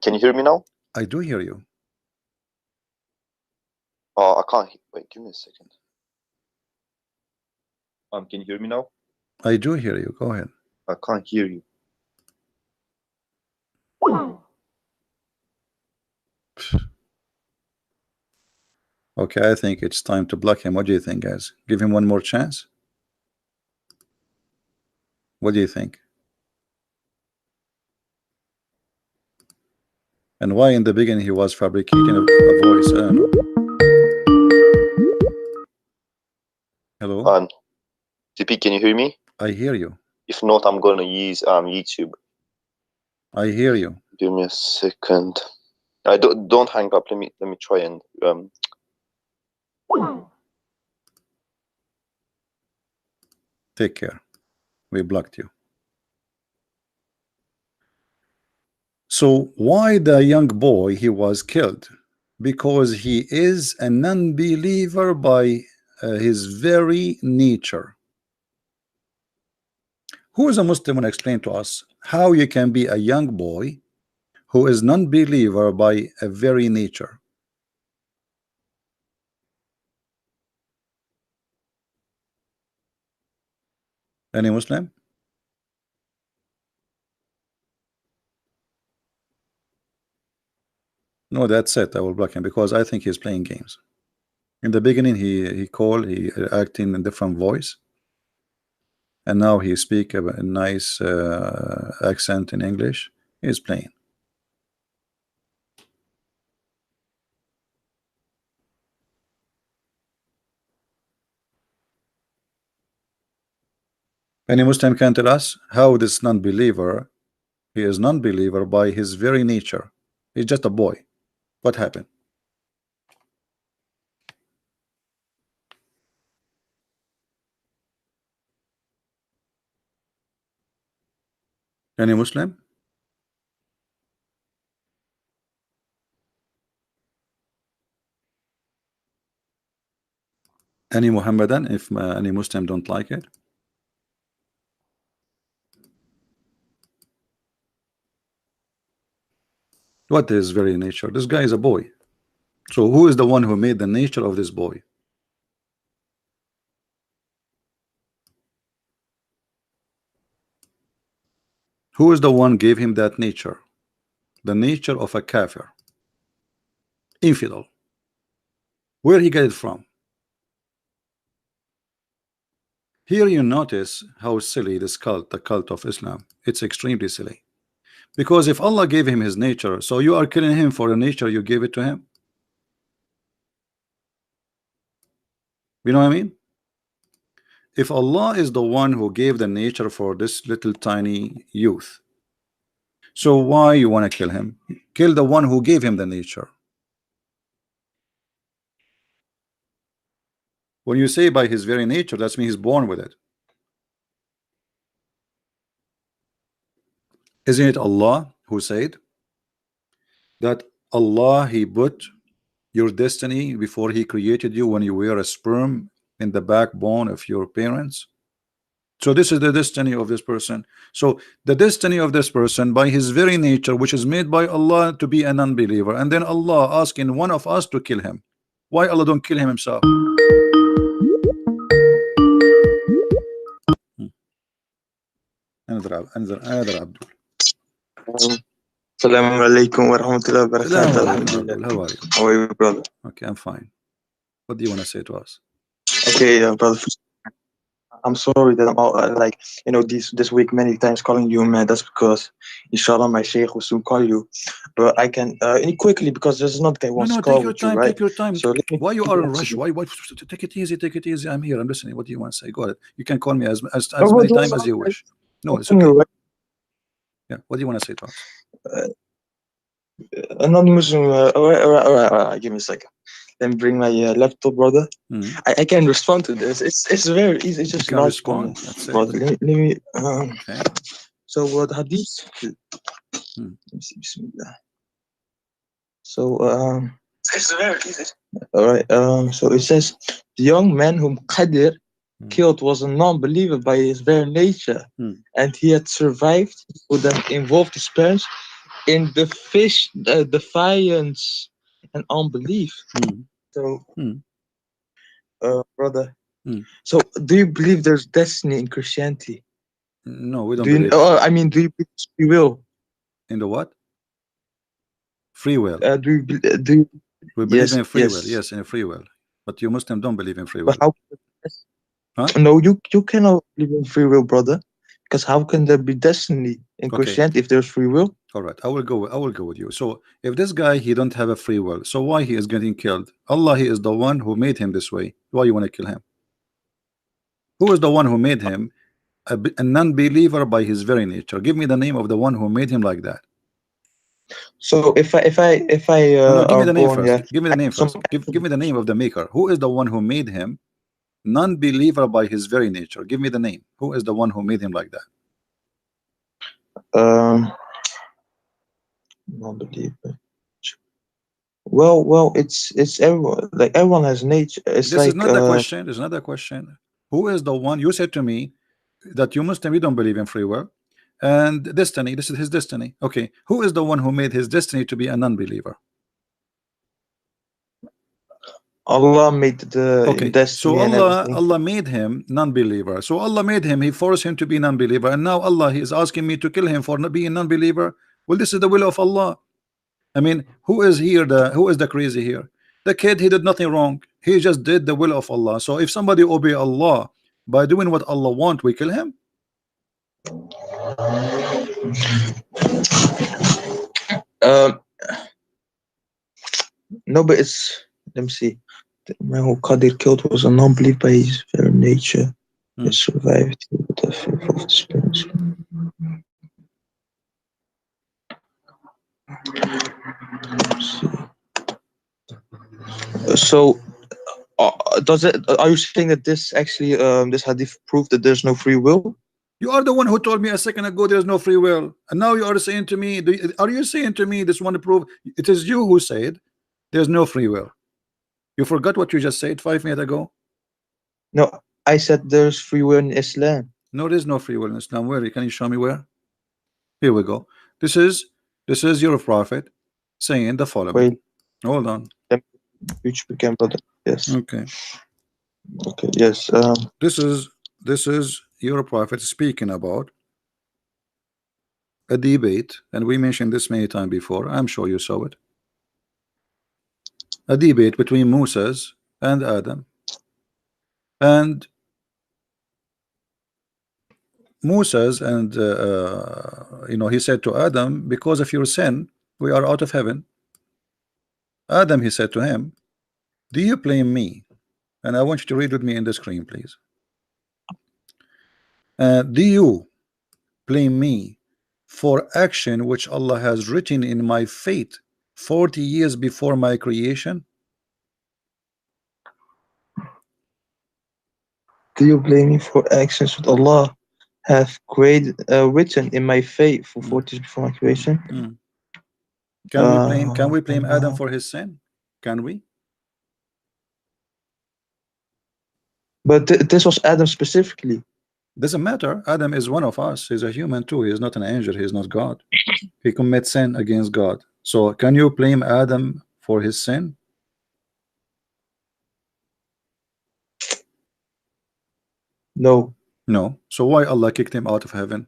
Can you hear me now? I do hear you. Oh, I can't. Wait, give me a second. Can you hear me now? I do hear you. Go ahead. I can't hear you. Okay, I think it's time to block him. What do you think, guys? Give him one more chance? What do you think? And why in the beginning he was fabricating a voice? I don't know. Hello? TP, can you hear me? I hear you. If not, I'm gonna use YouTube. I hear you. Give me a second. I don't hang up. Let me try and Take care. We blocked you. So why the young boy he was killed? Because he is an unbeliever by his very nature. Who is a Muslim and explain to us how you can be a young boy who is non-believer by a very nature? Any Muslim? No, that's it. I will block him because I think he's playing games. In the beginning, he acting in a different voice, and now he speak a nice accent in English. He's playing. Any Muslim can tell us how this non-believer, he is non-believer by his very nature. He's just a boy. What happened? Any Muslim? Any Muhammadan, if any Muslim don't like it? What is very nature? This guy is a boy. So who is the one who made the nature of this boy? Who is the one gave him that nature? The nature of a kafir, infidel. Where he get it from? Here you notice how silly this cult, the cult of Islam, it's extremely silly. Because if Allah gave him his nature, so you are killing him for the nature you gave it to him. You know what I mean? If Allah is the one who gave the nature for this little tiny youth, so why you want to kill him? Kill the one who gave him the nature. When you say by his very nature, that means he's born with it. Isn't it Allah who said that Allah, he put your destiny before he created you when you were a sperm in the backbone of your parents? So this is the destiny of this person. So the destiny of this person by his very nature, which is made by Allah to be a non-believer, and then Allah asking one of us to kill him. Why Allah don't kill him himself? another Abdul. Assalamu alaikum wa rahmatullahi wa Salam barakatuh. alaikum, Abdul. How are you? How are you, brother? Okay, I'm fine. What do you want to say to us? Okay, brother. I'm sorry that I'm out, like, this week many times calling you, man. That's because, inshallah, my sheikh will soon call you. But I can, quickly, because there's another guy who wants No, to call take your with you, time. right? Take your time. So let me Why you are in a rush? Why? Take it easy. Take it easy. I'm here. I'm listening. What do you want to say? Go ahead. You can call me as many times as you wish. No, it's okay. Yeah. What do you want to say to us? Anonymous. All right. Give me a second. Let me bring my laptop, brother. I can respond to this. It's very easy. It's just you can respond. That's brother. it. Let me Okay. So the hadith. Let me see. Bismillah. So it's very easy. All right. So it says the young man whom Qadir killed was a non-believer by his very nature, and he had survived, would have involved his parents in defiance and unbelief. So, brother. So, do you believe there's destiny in Christianity? No, we don't believe. I mean, do you believe free will? In the what? Free will. Do you? We believe in free will. Yes, in free will. But you Muslims don't believe in free will. But how? No, you cannot believe in free will, brother. Because how can there be destiny in Christianity if there's free will? All right, I will go with you. So if this guy, he don't have a free will, so why he is getting killed? Allah, he is the one who made him this way. Why you want to kill him? Who is the one who made him a non-believer by his very nature? Give me the name of the one who made him like that. So if I no, give me the name first. Give me the name first. Give me the name of the maker. Who is the one who made him non-believer by his very nature? Give me the name. Who is the one who made him like that? Non-believer. Well, it's everyone. Like everyone has nature. It's this is not the question. There's another question. Who is the one? You said to me that you Muslim, you don't believe in free will and destiny. This is his destiny. Okay, who is the one who made his destiny to be a non-believer? Allah made the destiny. So Allah made him non-believer. So Allah made him. He forced him to be non-believer, and now Allah, he is asking me to kill him for not being non-believer. Well, this is the will of Allah. I mean, who is the crazy here? The kid, he did nothing wrong. He just did the will of Allah. So if somebody obey Allah by doing what Allah want, we kill him. No, but it's, let me see. The man who Qadir killed was a non-believer by his very nature. He survived with the faith of his parents. So, are you saying that this actually, this hadith proved that there's no free will? You are the one who told me a second ago there's no free will, and now you are saying to me, are you saying to me this one to prove it is you who said there's no free will? You forgot what you just said 5 minutes ago. No, I said there's free will in Islam. No, there's no free will in Islam. Where? Can you show me where? Here we go. This is your prophet. saying the following. Wait. Hold on. Which became brother. Yes. Okay. Okay. Yes. This is your prophet speaking about a debate, and we mentioned this many times before. I'm sure you saw it. A debate between Moses and Adam, and Moses and he said to Adam, because of your sin we are out of heaven. Adam, he said to him, do you blame me? And I want you to read with me in the screen, please. Do you blame me for action which Allah has written in my fate 40 years before my creation? Do you blame me for actions that Allah have written in my fate for 40 years before my creation? Can we blame Adam for his sin? Can we? But this was Adam specifically. Doesn't matter. Adam is one of us. He's a human too. He is not an angel. He is not God. He commits sin against God. So can you blame Adam for his sin? No. No. So why Allah kicked him out of heaven?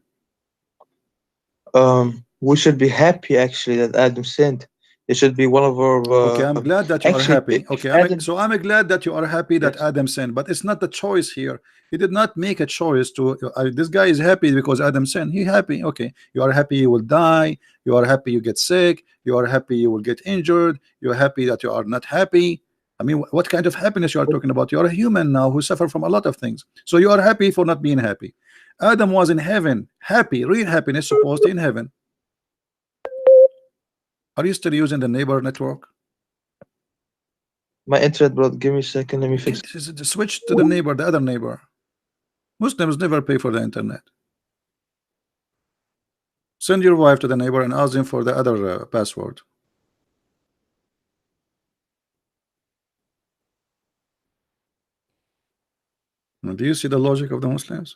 We should be happy actually that Adam sinned. It should be one of our. Okay, I'm glad that you are happy. Okay, Adam, so I'm glad that you are happy that yes. Adam sinned, but it's not the choice here. He did not make a choice to. This guy is happy because Adam sinned. He happy. Okay, you are happy you will die. You are happy you get sick. You are happy you will get injured. You are happy that you are not happy. I mean, what kind of happiness you are talking about? You are a human now who suffer from a lot of things. So you are happy for not being happy. Adam was in heaven, happy, real happiness, supposed in heaven. Are you still using the neighbor network? My internet, bro. Give me a second. Let me fix it. Switch to the neighbor, the other neighbor. Muslims never pay for the internet. Send your wife to the neighbor and ask him for the other password. Do you see the logic of the Muslims?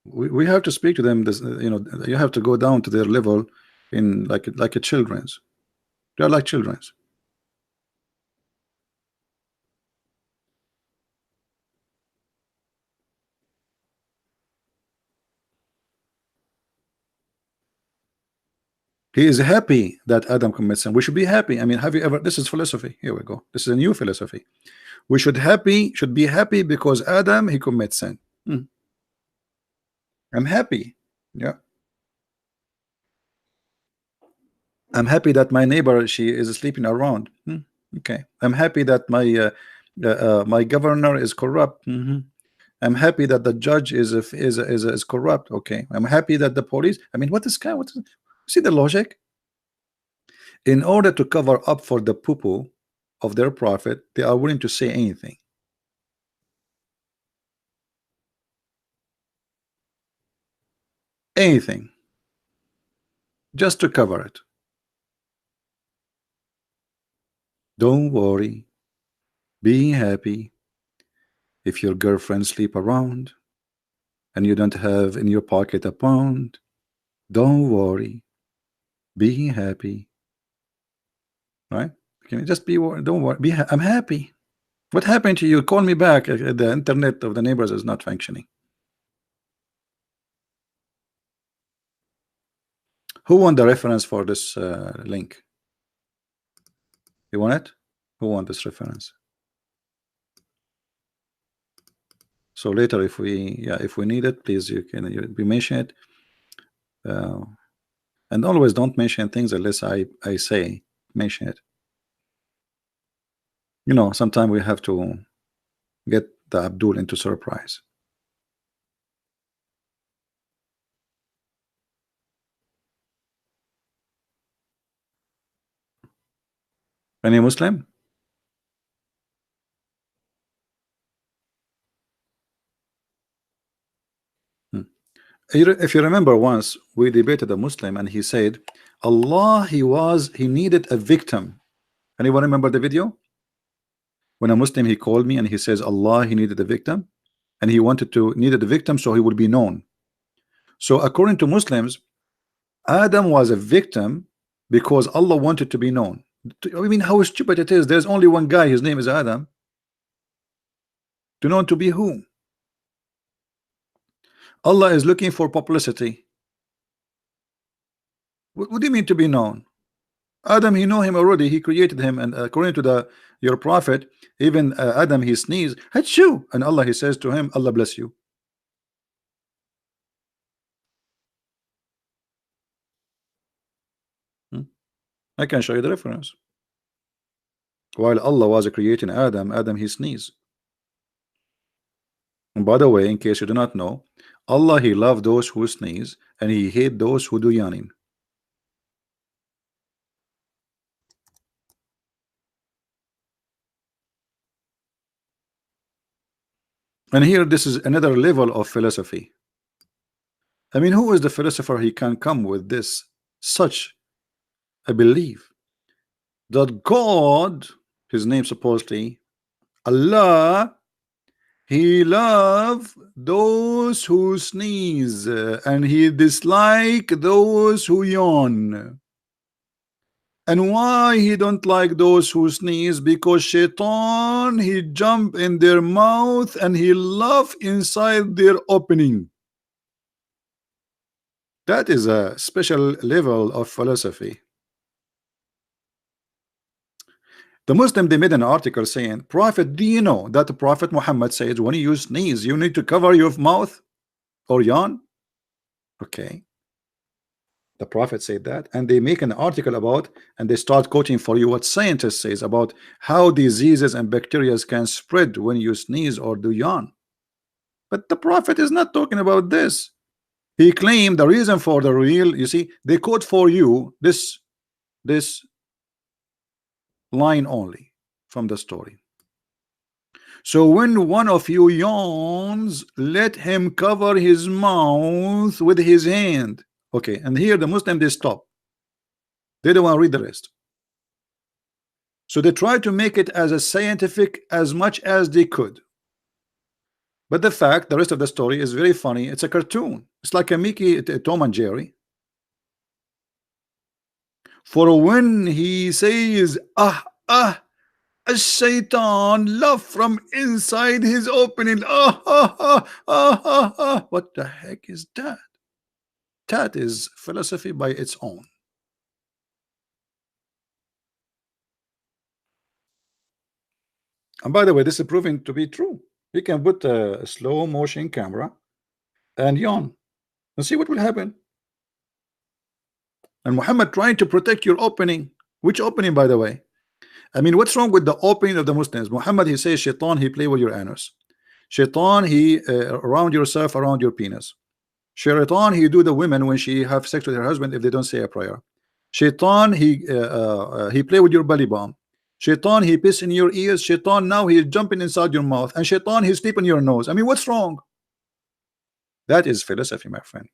We have to speak to them. This, you have to go down to their level in like a children's. They are like children's. He is happy that Adam commits sin. We should be happy. I mean, have you ever? This is philosophy. Here we go. This is a new philosophy. We should be happy because Adam, he commits sin. I'm happy. Yeah. I'm happy that my neighbor, she is sleeping around. Okay. I'm happy that my governor is corrupt. I'm happy that the judge is corrupt. Okay. I'm happy that the police. I mean, what is see the logic? In order to cover up for the poo-poo of their prophet, they are willing to say anything. Anything. Just to cover it. Don't worry. Be happy. If your girlfriend sleep around and you don't have in your pocket a pound, don't worry. Be happy. Right? Can you just be worried? Don't worry. I'm happy. What happened to you? Call me back. The internet of the neighbors is not functioning. Who won the reference for this link? You want it? Who won this reference? So later, if we need it, please we mention it. And always don't mention things unless I say mention it. Sometimes we have to get the Abdul into surprise. Any Muslim? If you remember, once we debated a Muslim and he said Allah, he needed a victim. Anyone remember the video? When a Muslim, he called me and he says Allah, he needed a victim, and he needed a victim so he would be known. So according to Muslims, Adam was a victim because Allah wanted to be known. I mean, how stupid it is. There's only one guy, his name is Adam. To know to be whom? Allah is looking for publicity. What do you mean to be known? Adam, he know him already. He created him, and according to the your prophet, even Adam, he sneezed, Hachu, and Allah, he says to him, Allah bless you. I can show you the reference. While Allah was creating Adam, Adam he sneezed. And by the way, in case you do not know, Allah, he loved those who sneeze, and he hate those who do yawning. And here, this is another level of philosophy. I mean, who is the philosopher he can come with this such a belief that God, his name supposedly, Allah, he love those who sneeze and he dislike those who yawn. And why he don't like those who sneeze? Because shaitan, he jump in their mouth and he laugh inside their opening. That is a special level of philosophy. The Muslim, they made an article saying, Prophet, do you know that the Prophet Muhammad says when you sneeze you need to cover your mouth or yawn? Okay, the Prophet said that, and they make an article about, and they start quoting for you what scientists says about how diseases and bacteria can spread when you sneeze or do yawn. But the Prophet is not talking about this. He claimed the reason for the real, you see, they quote for you this line only from the story. So when one of you yawns, let him cover his mouth with his hand. Okay, and here the Muslim, they stop. They don't want to read the rest. So they try to make it as a scientific as much as they could. But the fact, the rest of the story is very funny. It's a cartoon. It's like a Mickey, Tom and Jerry. For when he says, a shaitan laugh from inside his opening. What the heck is that? That is philosophy by its own. And by the way, this is proving to be true. You can put a slow motion camera and yawn and see what will happen. And Muhammad trying to protect your opening. Which opening, by the way? I mean, what's wrong with the opening of the Muslims? Muhammad, he says, Shaitan, he play with your anus. Shaitan, he around yourself, around your penis. Shaitan, he do the women when she have sex with her husband if they don't say a prayer. Shaitan, he play with your belly bump. Shaitan, he piss in your ears. Shaitan, now he's jumping inside your mouth. And Shaitan, he's sleeping in your nose. I mean, what's wrong? That is philosophy, my friend.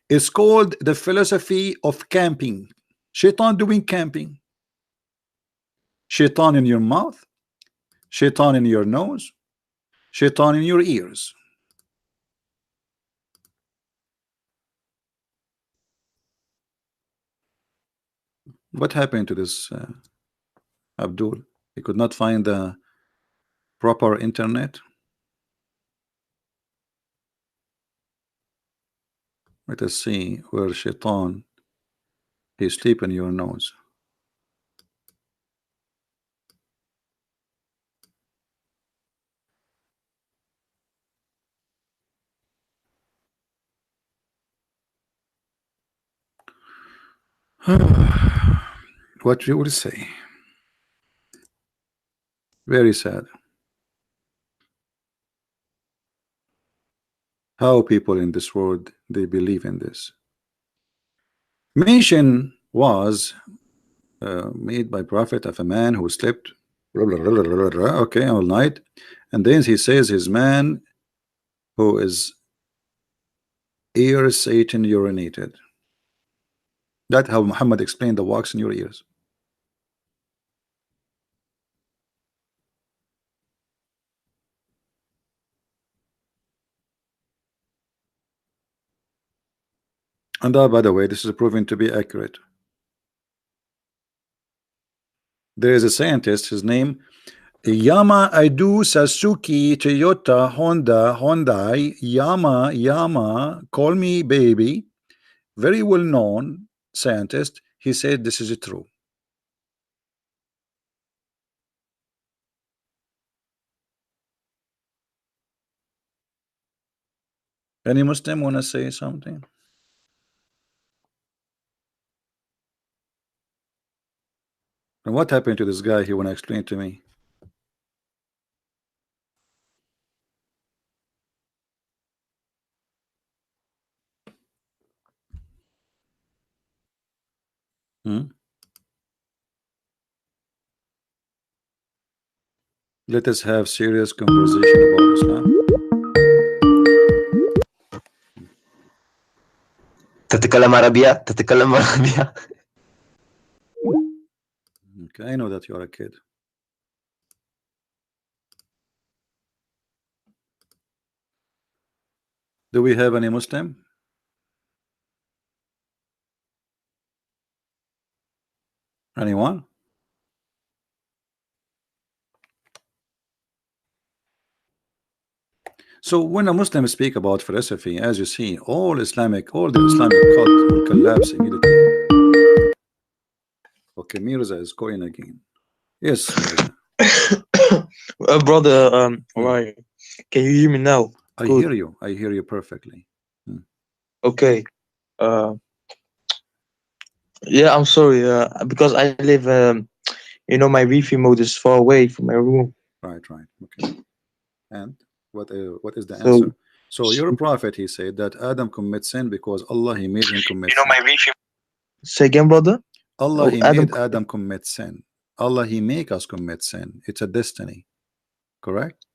It's called the philosophy of camping. Shaitan doing camping. Shaitan in your mouth. Shaitan in your nose. Shaitan in your ears. What happened to this Abdul? He could not find the proper internet. Let us see where Shaitan he sleep in your nose. What you will say? Very sad. How people in this world they believe in this. Mention was made by prophet of a man who slept okay all night, and then he says his man who is ear Satan urinated. That's how Muhammad explained the wax in your ears. And by the way, this is proven to be accurate. There is a scientist, his name Yama Aidu Sasuke Toyota Honda Hyundai Yama call me baby, very well known scientist. He said this is true. Any Muslim want to say something? And what happened to this guy? He want to explain to me. Let us have serious conversation about Islam. تتكلم عربية تتكلم عربية. Okay, I know that you are a kid. Do we have any Muslim? Anyone? So when a Muslim speak about philosophy, as you see, all the Islamic cult will collapse immediately. Okay, Mirza is going again. Yes, Mirza. Brother, right. Can you hear me now? I Good. hear you. I hear you perfectly. Okay. Yeah, I'm sorry. Because I live, you know, my Wi-Fi mode is far away from my room. Right. Okay. And what is the So, answer? So your prophet, he said that Adam commits sin because Allah, he made him commit sin. my Wi-Fi. Say again, brother. Allah, he Adam- made Adam commit sin. Allah, he make us commit sin. It's a destiny. Correct?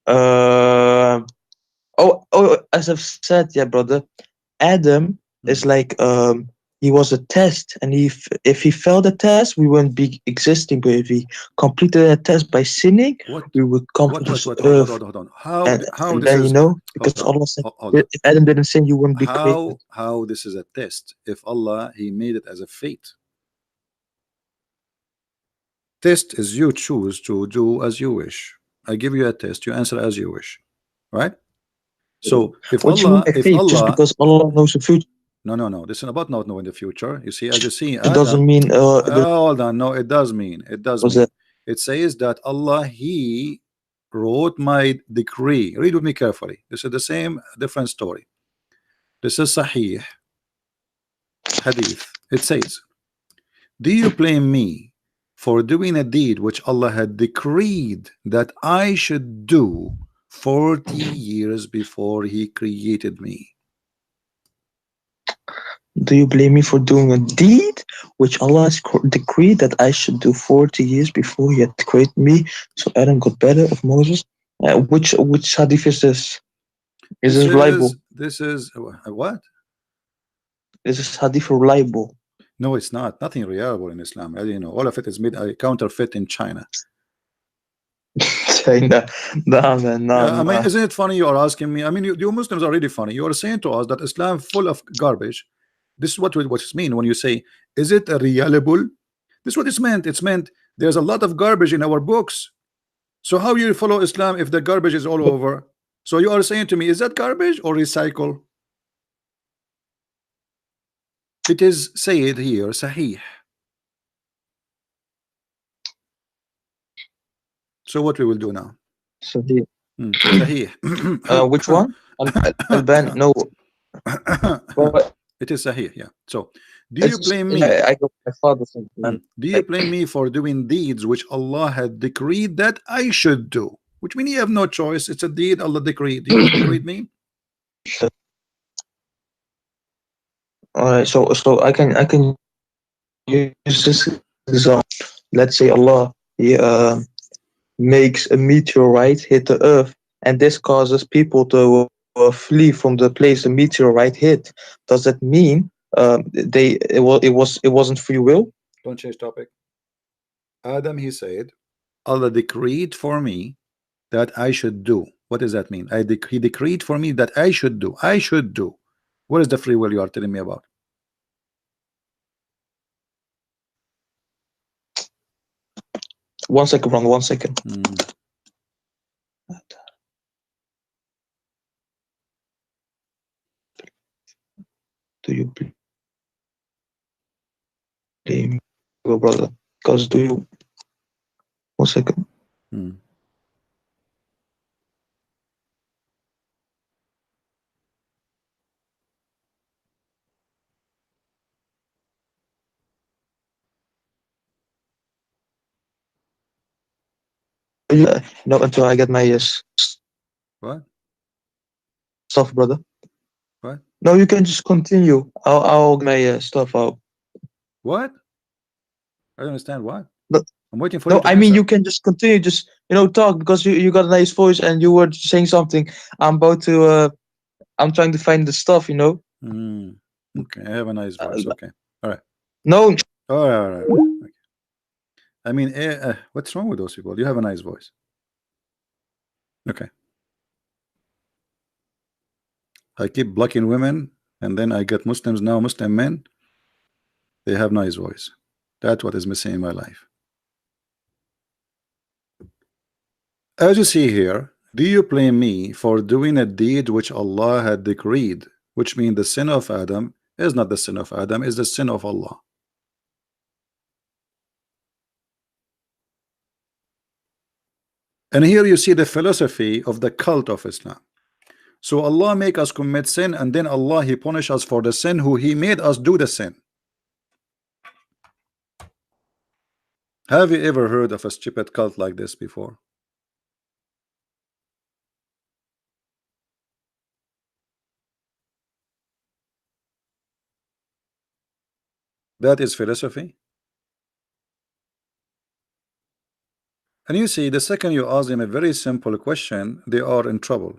As I've said, yeah, brother, Adam is like he was a test, and if he failed the test, we wouldn't be existing. But if he completed a test by sinning, we would come to this earth. Hold on. How And this then, is, you know, because Allah said, if Adam didn't sin, you wouldn't be created. how this is a test if Allah, he made it as a fate? Test is you choose to do as you wish. I give you a test, you answer as you wish, right? So if What do you mean Allah, by fate? Just because Allah knows the future, no, this is about not knowing the future. You see, as you see, it doesn't mean hold on, no, it does mean. it? It says that Allah, he wrote my decree. Read with me carefully. This is the same, different story. This is Sahih Hadith. It says, do you blame me for doing a deed which Allah had decreed that I should do 40 years before he created me? Do you blame me for doing a deed which Allah has decreed that I should do 40 years before he had created me? So Adam got better of Moses. Which hadith is this? Is this reliable? This is what? Is this hadith reliable? No, it's not. Nothing reliable in Islam. As you know, all of it is made counterfeit in China. China. No, man, no. I mean, isn't it funny you are asking me? I mean, you Muslims are really funny. You are saying to us that Islam full of garbage. This is what it's mean when you say, is it reliable? This is what it's meant. It's meant there's a lot of garbage in our books. So how you follow Islam if the garbage is all over? So you are saying to me, is that garbage or recycle? It is said here, Sahih. So what we will do now? Sahih. Sahih. Which one? Al-Ban? No. It is Sahih, yeah. So do you blame me? I got my father something. Do you blame me for doing deeds which Allah had decreed that I should do? Which means you have no choice. It's a deed Allah decreed. Do you know what decreed mean? Alright, so I can use this example. Let's say Allah makes a meteorite hit the earth, and this causes people to flee from the place the meteorite hit. Does that mean it wasn't free will? Don't change topic. Adam, he said, Allah decreed for me that I should do. What does that mean? He decreed for me that I should do. I should do. What is the free will you are telling me about? 1 second, brother. 1 second. Do you blame your brother? Because do you? 1 second. No, until I get my What? stuff, brother. What? No, you can just continue. I'll get my stuff out. What? I don't understand what. No, I'm waiting for no, you to I mean answer. you can just continue, just talk because you got a nice voice and you were saying something. I'm about to I'm trying to find the stuff, Okay, I have a nice voice. Okay, all right. No. All right, all right. Okay. I mean, what's wrong with those people? You have a nice voice. Okay. I keep blocking women, and then I get Muslims now. Muslim men, they have nice voice. That's what is missing in my life. As you see here, do you blame me for doing a deed which Allah had decreed, which means the sin of Adam is not the sin of Adam, is the sin of Allah. And here you see the philosophy of the cult of Islam. So Allah make us commit sin, and then Allah He punish us for the sin who He made us do the sin. Have you ever heard of a stupid cult like this before? That is philosophy. And you see, the second you ask them a very simple question, they are in trouble.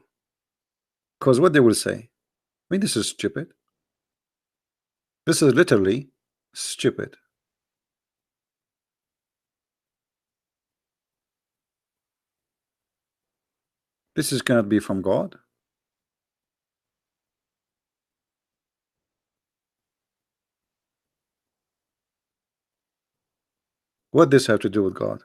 Because what they will say, I mean, this is stupid. This is literally stupid. This is cannot be from God. What this have to do with God?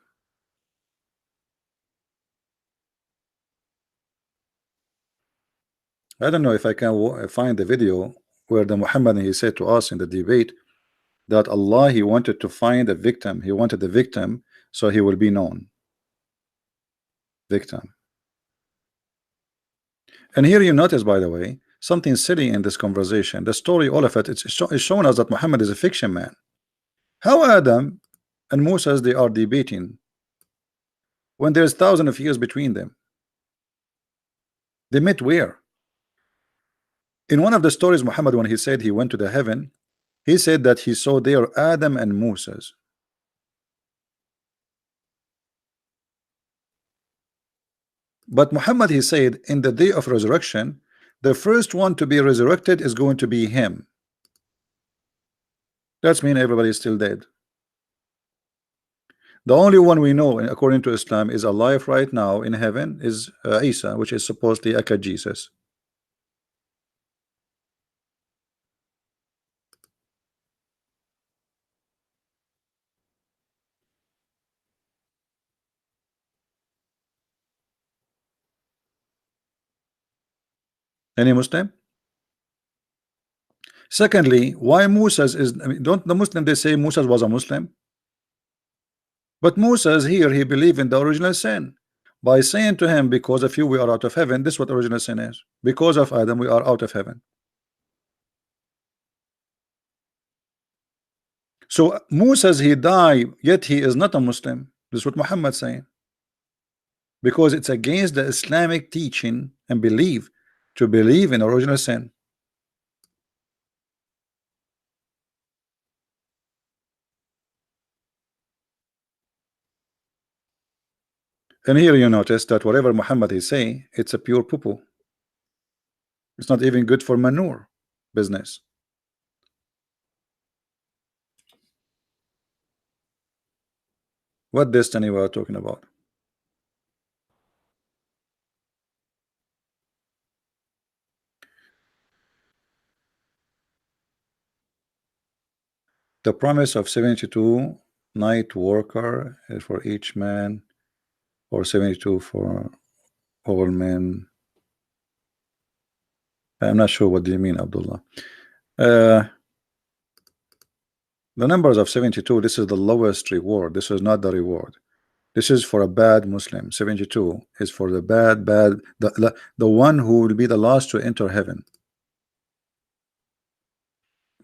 I don't know if I can find the video where the Muhammad he said to us in the debate that Allah He wanted to find a victim. He wanted the victim so he will be known. Victim. And here you notice, by the way, something silly in this conversation. The story, all of it, it's showing us that Muhammad is a fiction man. How Adam and Moses they are debating when there's thousands of years between them? They met where? In one of the stories, Muhammad, when he said he went to the heaven, he said that he saw there Adam and Moses. But Muhammad he said in the day of resurrection, the first one to be resurrected is going to be him. That means everybody is still dead. The only one we know according to Islam is alive right now in heaven is Isa, which is supposedly Aka Jesus. Any Muslim? Secondly, why Moses is, I mean, don't the Muslim they say Moses was a Muslim? But Moses here he believed in the original sin by saying to him, because of you we are out of heaven. This is what original sin is. Because of Adam we are out of heaven. So Moses he died, yet he is not a Muslim. This is what Muhammad saying. Because it's against the Islamic teaching and belief to believe in original sin. And here you notice that whatever Muhammad is saying, it's a pure poo-poo. It's not even good for manure business. What destiny we are talking about? The promise of 72 night worker for each man, or 72 for all men. I'm not sure what do you mean, Abdullah. The numbers of 72, this is the lowest reward. This is not the reward. This is for a bad Muslim. 72 is for the bad, the one who will be the last to enter heaven.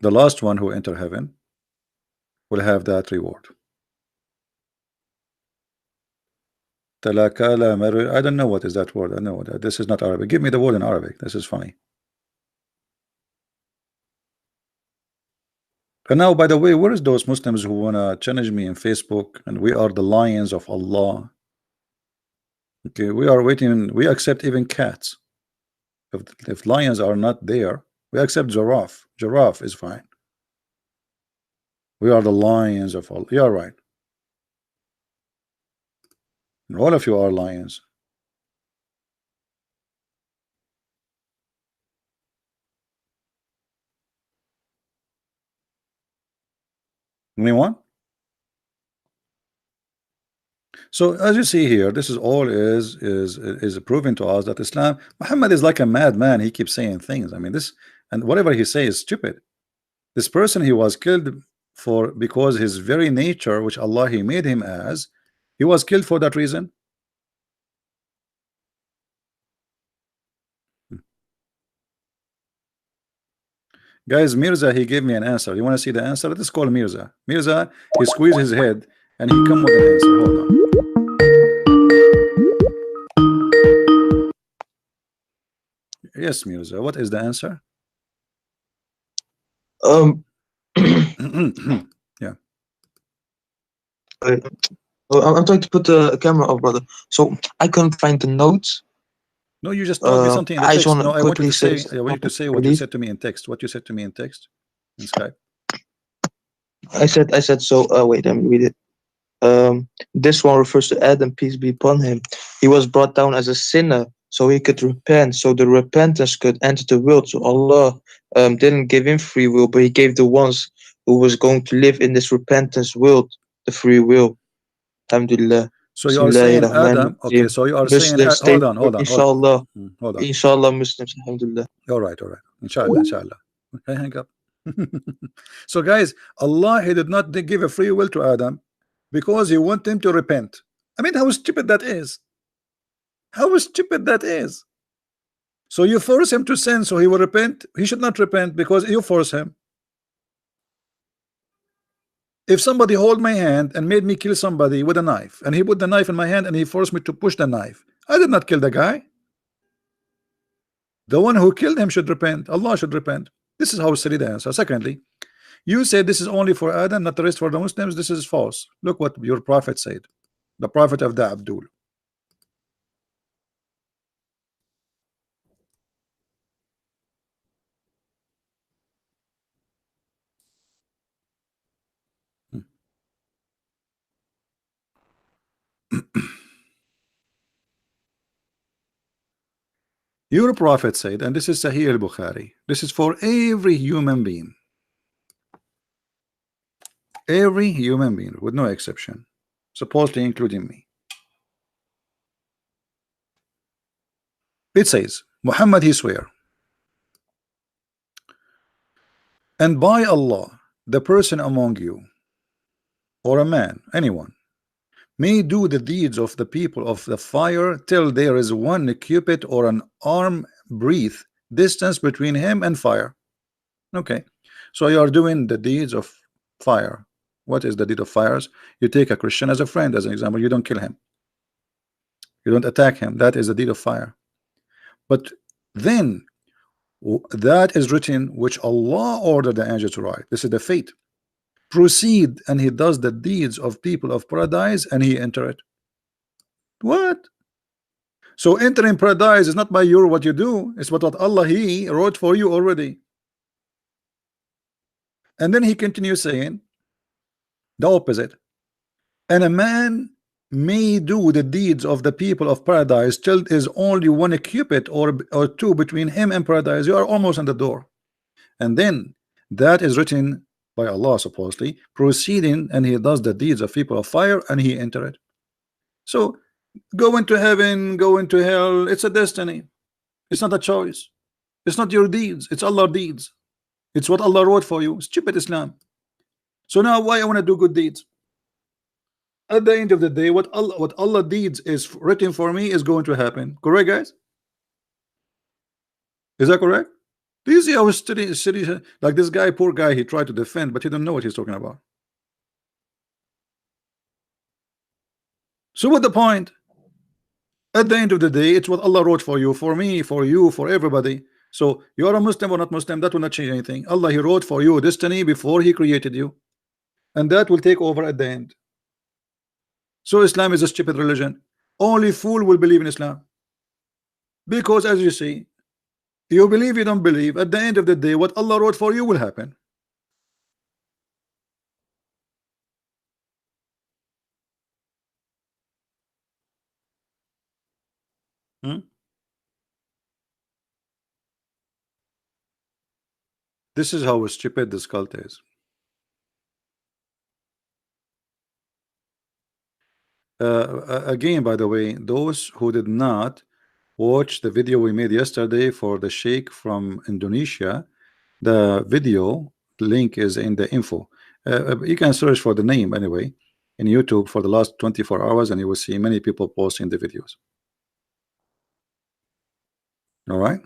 The last one who enter heaven will have that reward. I don't know what is that word. I know that this is not Arabic. Give me the word in Arabic. This is funny. And now, by the way, where is those Muslims who wanna challenge me in Facebook and we are the lions of Allah? Okay, we are waiting. We accept even cats. If lions are not there, we accept giraffe. Giraffe is fine. We are the lions of Allah. You are right. And all of you are lions. Anyone? So as you see here, this is all is proving to us that Islam, Muhammad is like a madman. He keeps saying things. I mean, this, and whatever he says is stupid. This person, he was killed for because his very nature, which Allah he made him as, he was killed for that reason. Guys, Mirza, he gave me an answer. You want to see the answer? Let's call Mirza. Mirza, he squeezed his head and he come with an answer. Hold on. Yes, Mirza, what is the answer? Yeah. I'm trying to put the camera off, brother. So I couldn't find the notes. No, you just told me something in the I text. just No, I want you to say. say I want you to say what you said to me in text. What you said to me in text in Skype. I said so. Wait, let me read it. This one refers to Adam, peace be upon him. He was brought down as a sinner, so he could repent, so the repentance could enter the world. So Allah didn't give him free will, but He gave the ones who was going to live in this repentance world the free will. Alhamdulillah. So you are saying Adam. Okay, so you are saying hold on. Inshallah. Hold on. Inshallah, Muslims. Alhamdulillah. All right. Inshallah. Okay, hang up. So guys, Allah, he did not give a free will to Adam because he want him to repent. I mean, how stupid that is. How stupid that is. So you force him to sin so he will repent. He should not repent because you force him. If somebody hold my hand and made me kill somebody with a knife, and he put the knife in my hand and he forced me to push the knife, I did not kill the guy. The one who killed him should repent. Allah should repent. This is how silly the answer. Secondly, you said this is only for Adam, not the rest for the Muslims. This is false. Look what your prophet said, the prophet of the Abdul. Your prophet said, and this is Sahih al-Bukhari, this is for every human being. Every human being, with no exception, supposedly including me. It says, Muhammad, he swear, and by Allah, the person among you, or a man, anyone, may do the deeds of the people of the fire till there is one cubit or an arm breadth distance between him and fire. Okay, so you are doing the deeds of fire. What is the deed of fires? You take a Christian as a friend, as an example. You don't kill him, you don't attack him. That is the deed of fire. But then that is written, which Allah ordered the angel to write. This is the fate. Proceed, and he does the deeds of people of paradise, and he enter it. What? So entering paradise is not by your what you do, it's what Allah he wrote for you already. And then he continues saying the opposite. And a man may do the deeds of the people of paradise till is only one cubit or two between him and paradise. You are almost on the door. And then that is written by Allah supposedly, proceeding, and he does the deeds of people of fire, and he enter it. So go into heaven, go into hell, it's a destiny. It's not a choice. It's not your deeds, it's Allah's deeds. It's what Allah wrote for you. Stupid Islam. So now why I want to do good deeds? At the end of the day, what Allah deeds is written for me is going to happen. Correct, guys? Is that correct? Do you see how study like this guy, poor guy, he tried to defend, but he don't know what he's talking about. So what the point? At the end of the day, it's what Allah wrote for you, for me, for you, for everybody. So you are a Muslim or not Muslim, that will not change anything. Allah, he wrote for you destiny before he created you, and that will take over at the end. So Islam is a stupid religion. Only fool will believe in Islam, because as you see, you believe, you don't believe, at the end of the day what Allah wrote for you will happen. This is how stupid this cult is. Again, by the way, those who did not watch the video we made yesterday for the Sheikh from Indonesia, the video link is in the info. You can search for the name anyway in YouTube for the last 24 hours, and you will see many people posting the videos. All right.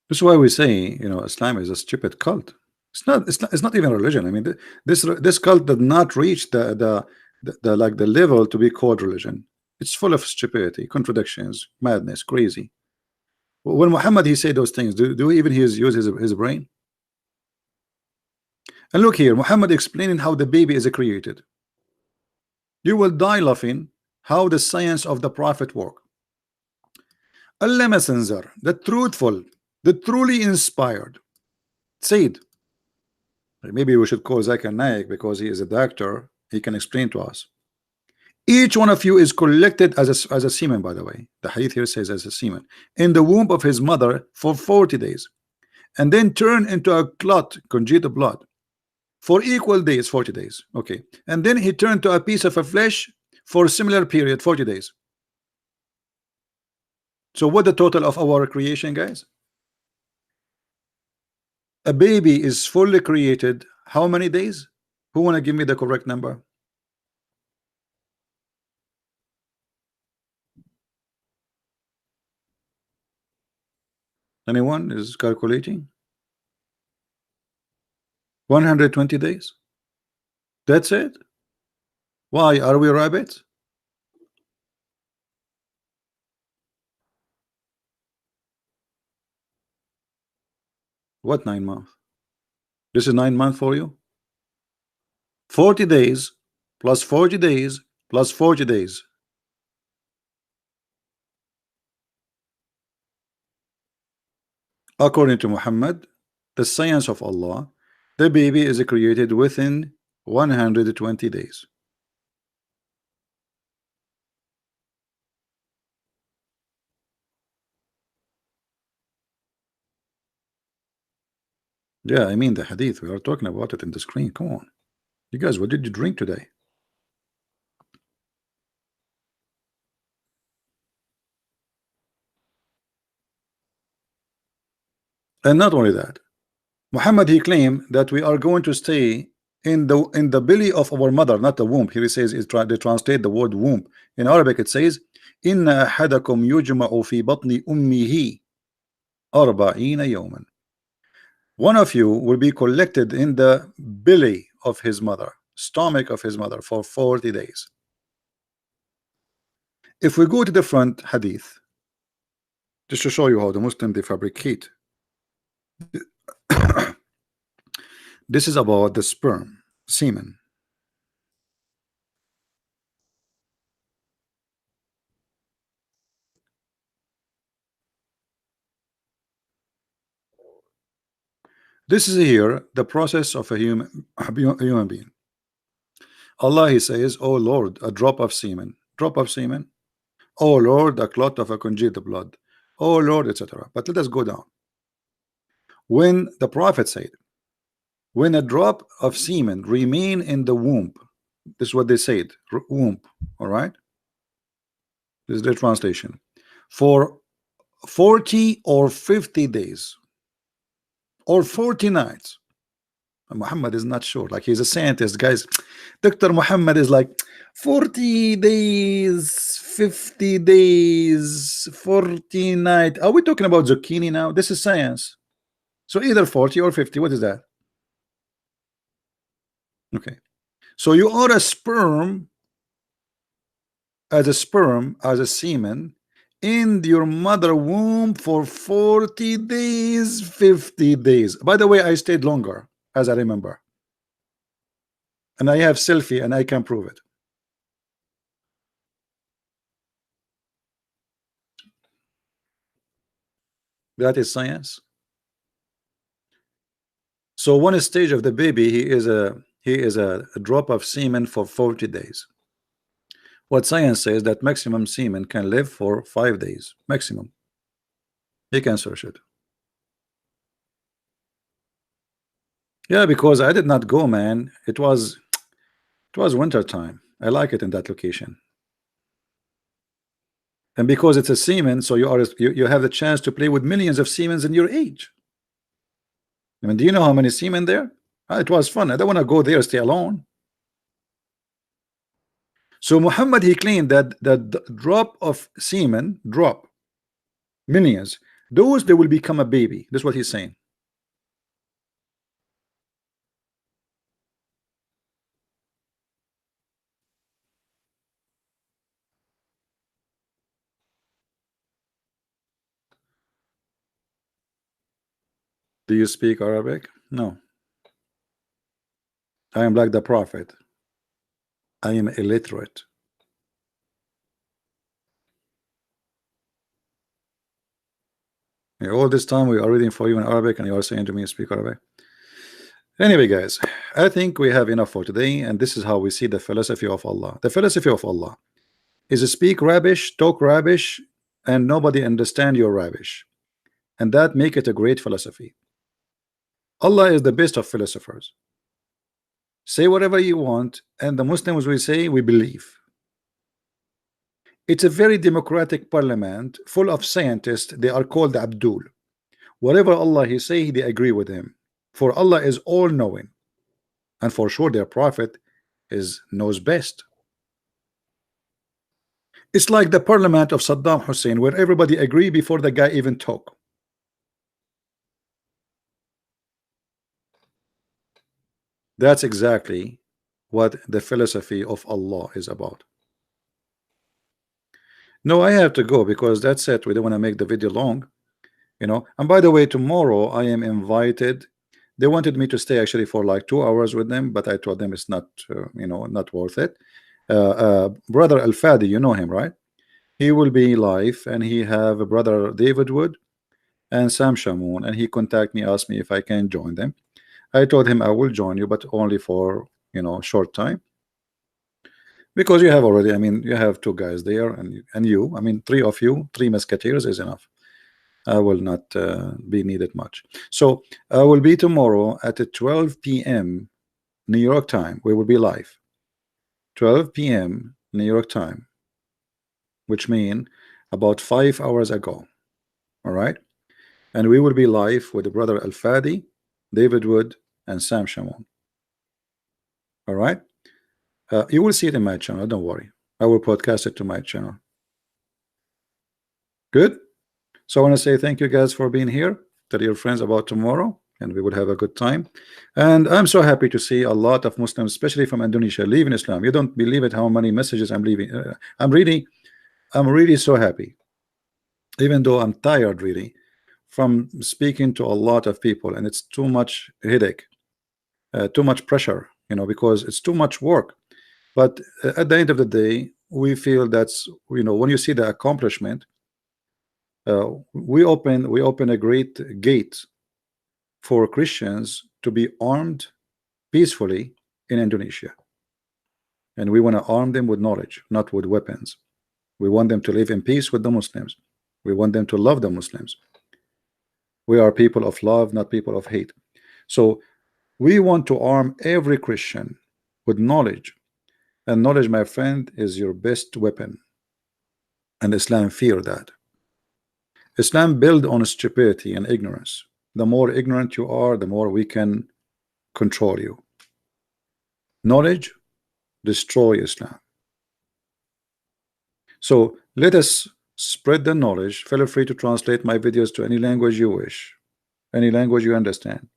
This is why we say, you know, Islam is a stupid cult. It's not even a religion. I mean, this cult did not reach the level to be called religion. It's full of stupidity, contradictions, madness, crazy. When Muhammad he said those things, do even he use his brain? And look here, Muhammad explaining how the baby is created. You will die laughing how the science of the prophet work. Allah Messenger, the truthful, the truly inspired, said, maybe we should call Zakir Naik because he is a doctor, he can explain to us. Each one of you is collected as a semen, by the way. The hadith here says as a semen in the womb of his mother for 40 days, and then turn into a clot, congealed blood, for equal days, 40 days. Okay, and then he turned to a piece of a flesh for a similar period, 40 days. So what the total of our creation, guys? A baby is fully created how many days? Who want to give me the correct number? Anyone is calculating? 120 days. That's it. Why are we rabbits? What 9 months? This is 9 months for you? 40 days plus 40 days plus 40 days. According to Muhammad, the science of Allah, the baby is created within 120 days. Yeah, I mean the hadith. We are talking about it in the screen. Come on. You guys, what did you drink today? And not only that, Muhammad he claimed that we are going to stay in the belly of our mother, not the womb. Here he says they translate the word womb. In Arabic it says, Inna ahadakum yujma'u fi batni ummihi arba'ina yawman. One of you will be collected in the belly of his mother, stomach of his mother, for 40 days. If we go to the front hadith, just to show you how the Muslim they fabricate. This is about the sperm, semen. This is here the process of a human being. Allah he says, oh Lord, a drop of semen, oh Lord, a clot of a congealed blood, oh Lord, etc. But let us go down. When the Prophet said, when a drop of semen remain in the womb, this is what they said, womb, all right? This is the translation. For 40 or 50 days or 40 nights. Muhammad is not sure, like he's a scientist, guys. Dr. Muhammad is like 40 days, 50 days, 40 nights. Are we talking about zucchini now? This is science. So either 40 or 50. What is that? Okay. So you are a sperm, as a semen in your mother womb for 40 days, 50 days. By the way, I stayed longer, as I remember. And I have selfie and I can prove it. That is science. So one stage of the baby, he is a drop of semen for 40 days. What science says that maximum semen can live for 5 days maximum. You can search it. Yeah, because I did not go, man. It was winter time. I like it in that location. And because it's a semen, so you have the chance to play with millions of semens in your age. I mean, do you know how many semen there? It was fun. I don't want to go there, stay alone. So Muhammad, he claimed that the drop of semen, millions, those they will become a baby. That's what he's saying. Do you speak Arabic? No. I am like the Prophet. I am illiterate. All this time we are reading for you in Arabic and you are saying to me speak Arabic. Anyway, guys, I think we have enough for today, and this is how we see the philosophy of Allah. The philosophy of Allah is speak rubbish, talk rubbish, and nobody understand your rubbish, and that make it a great philosophy. Allah is the best of philosophers. Say whatever you want, and the Muslims will say we believe. It's a very democratic parliament full of scientists. They are called Abdul. Whatever Allah he say, they agree with him. For Allah is all-knowing, and for sure their prophet knows best. It's like the parliament of Saddam Hussein, where everybody agree before the guy even talk. That's exactly what the philosophy of Allah is about. No, I have to go because that's it. We don't want to make the video long, you know. And by the way, tomorrow I am invited. They wanted me to stay actually for like 2 hours with them, but I told them it's not, you know, not worth it. Brother Al-Fadi, you know him, right? He will be live, and he have a brother David Wood and Sam Shamoun, and he contact me, asked me if I can join them. I told him I will join you, but only for, you know, short time, because you have already, I mean, you have 2 guys there, and you, I mean, 3 of you, 3 musketeers is enough. I will not be needed much. So I will be tomorrow at 12 p.m. New York time. We will be live 12 p.m. New York time, which mean about 5 hours ago. All right, and we will be live with the brother Al-Fadi, David Wood, and Sam Shamoun. All right, you will see it in my channel. Don't worry, I will podcast it to my channel. Good. So I want to say thank you guys for being here. Tell your friends about tomorrow, and we will have a good time. And I'm so happy to see a lot of Muslims, especially from Indonesia, leaving Islam. You don't believe it how many messages I'm leaving. I'm really so happy, even though I'm tired really from speaking to a lot of people, and it's too much headache, too much pressure, you know, because it's too much work. But at the end of the day, we feel that's, you know, when you see the accomplishment, we open a great gate for Christians to be armed peacefully in Indonesia, and we want to arm them with knowledge, not with weapons. We want them to live in peace with the Muslims. We want them to love the Muslims. We are people of love, not people of hate. So we want to arm every Christian with knowledge, and knowledge, my friend, is your best weapon, and Islam fear that. Islam build on stupidity and ignorance. The more ignorant you are, the more we can control you. Knowledge destroy Islam. So let us spread the knowledge. Feel free to translate my videos to any language you wish, any language you understand.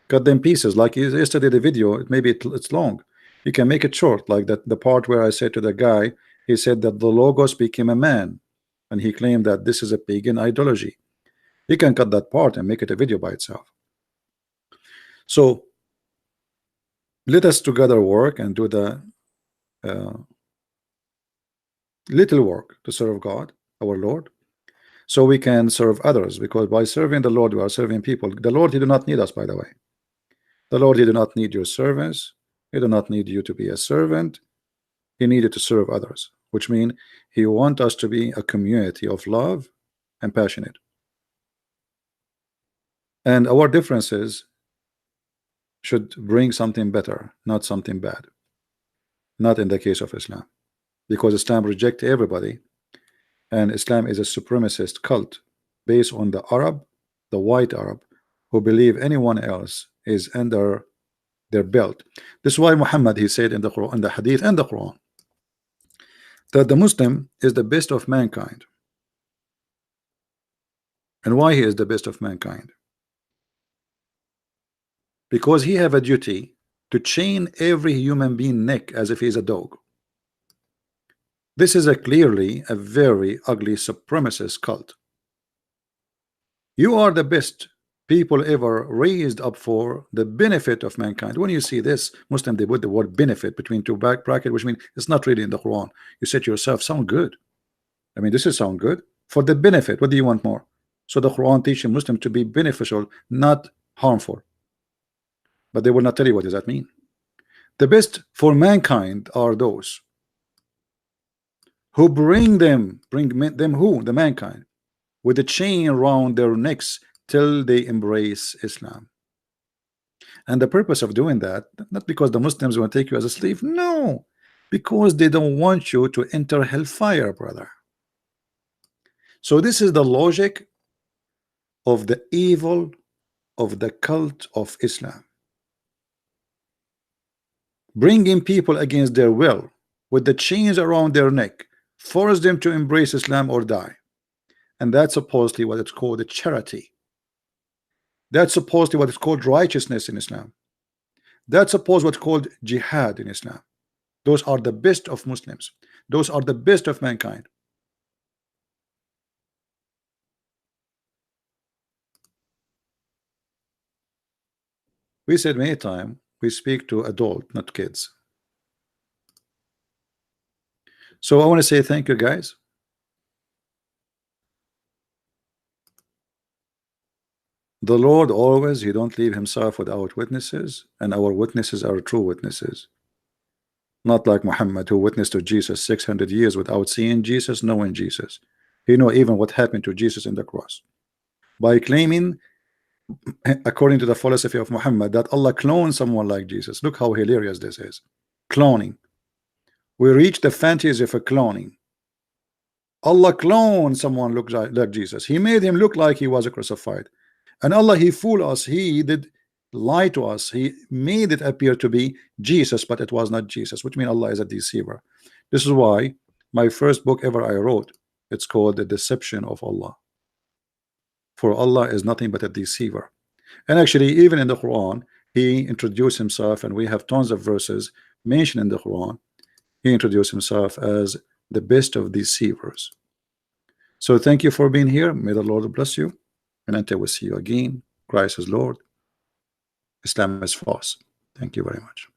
Cut them pieces. Like yesterday, the video, maybe it's long. You can make it short, like that. The part where I said to the guy, he said that the Logos became a man, and he claimed that this is a pagan ideology. You can cut that part and make it a video by itself. So let us together work and do the little work to serve God, our Lord, so we can serve others, because by serving the Lord, we are serving people. The Lord, He do not need us, by the way. The Lord, He do not need your service. He do not need you to be a servant. He needed to serve others, which means He wants us to be a community of love and passionate. And our differences should bring something better, not something bad. Not in the case of Islam, because Islam rejects everybody, and Islam is a supremacist cult based on the Arab, the white Arab, who believe anyone else is under their belt. This is why Muhammad, he said in the Quran, in the Hadith and the Quran, that the Muslim is the best of mankind. And why he is the best of mankind? Because he have a duty to chain every human being neck as if he's a dog. This is clearly a very ugly supremacist cult. You are the best people ever raised up for the benefit of mankind. When you see this, Muslim, they put the word benefit between two back bracket, which means it's not really in the Quran. You said to yourself, sound good. I mean, this is sound good. For the benefit, what do you want more? So the Quran teaches Muslims to be beneficial, not harmful. But they will not tell you what does that mean. The best for mankind are those who bring them who? The mankind, with a chain around their necks till they embrace Islam. And the purpose of doing that, not because the Muslims want to take you as a slave, no, because they don't want you to enter hellfire, brother. So this is the logic of the evil of the cult of Islam, bringing people against their will with the chains around their neck, force them to embrace Islam or die. And that's supposedly what it's called, a charity. That's supposedly what is called righteousness in Islam. That's supposed what's called jihad in Islam. Those are the best of Muslims. Those are the best of mankind. We said many times, we speak to adults, not kids. So I want to say thank you, guys. The Lord always, He don't leave Himself without witnesses, and our witnesses are true witnesses. Not like Muhammad, who witnessed to Jesus 600 years without seeing Jesus, knowing Jesus. He know even what happened to Jesus in the cross. By claiming, according to the philosophy of Muhammad, that Allah cloned someone like Jesus. Look how hilarious this is. Cloning. We reach the fantasy of a cloning. Allah cloned someone look like Jesus. He made him look like he was crucified. And Allah, He fooled us. He did lie to us. He made it appear to be Jesus, but it was not Jesus, which means Allah is a deceiver. This is why my first book ever I wrote, it's called The Deception of Allah. For Allah is nothing but a deceiver. And actually, even in the Quran, He introduced Himself, and we have tons of verses mentioned in the Quran. He introduced Himself as the best of deceivers. So thank you for being here. May the Lord bless you. And until we see you again, Christ is Lord, Islam is false. Thank you very much.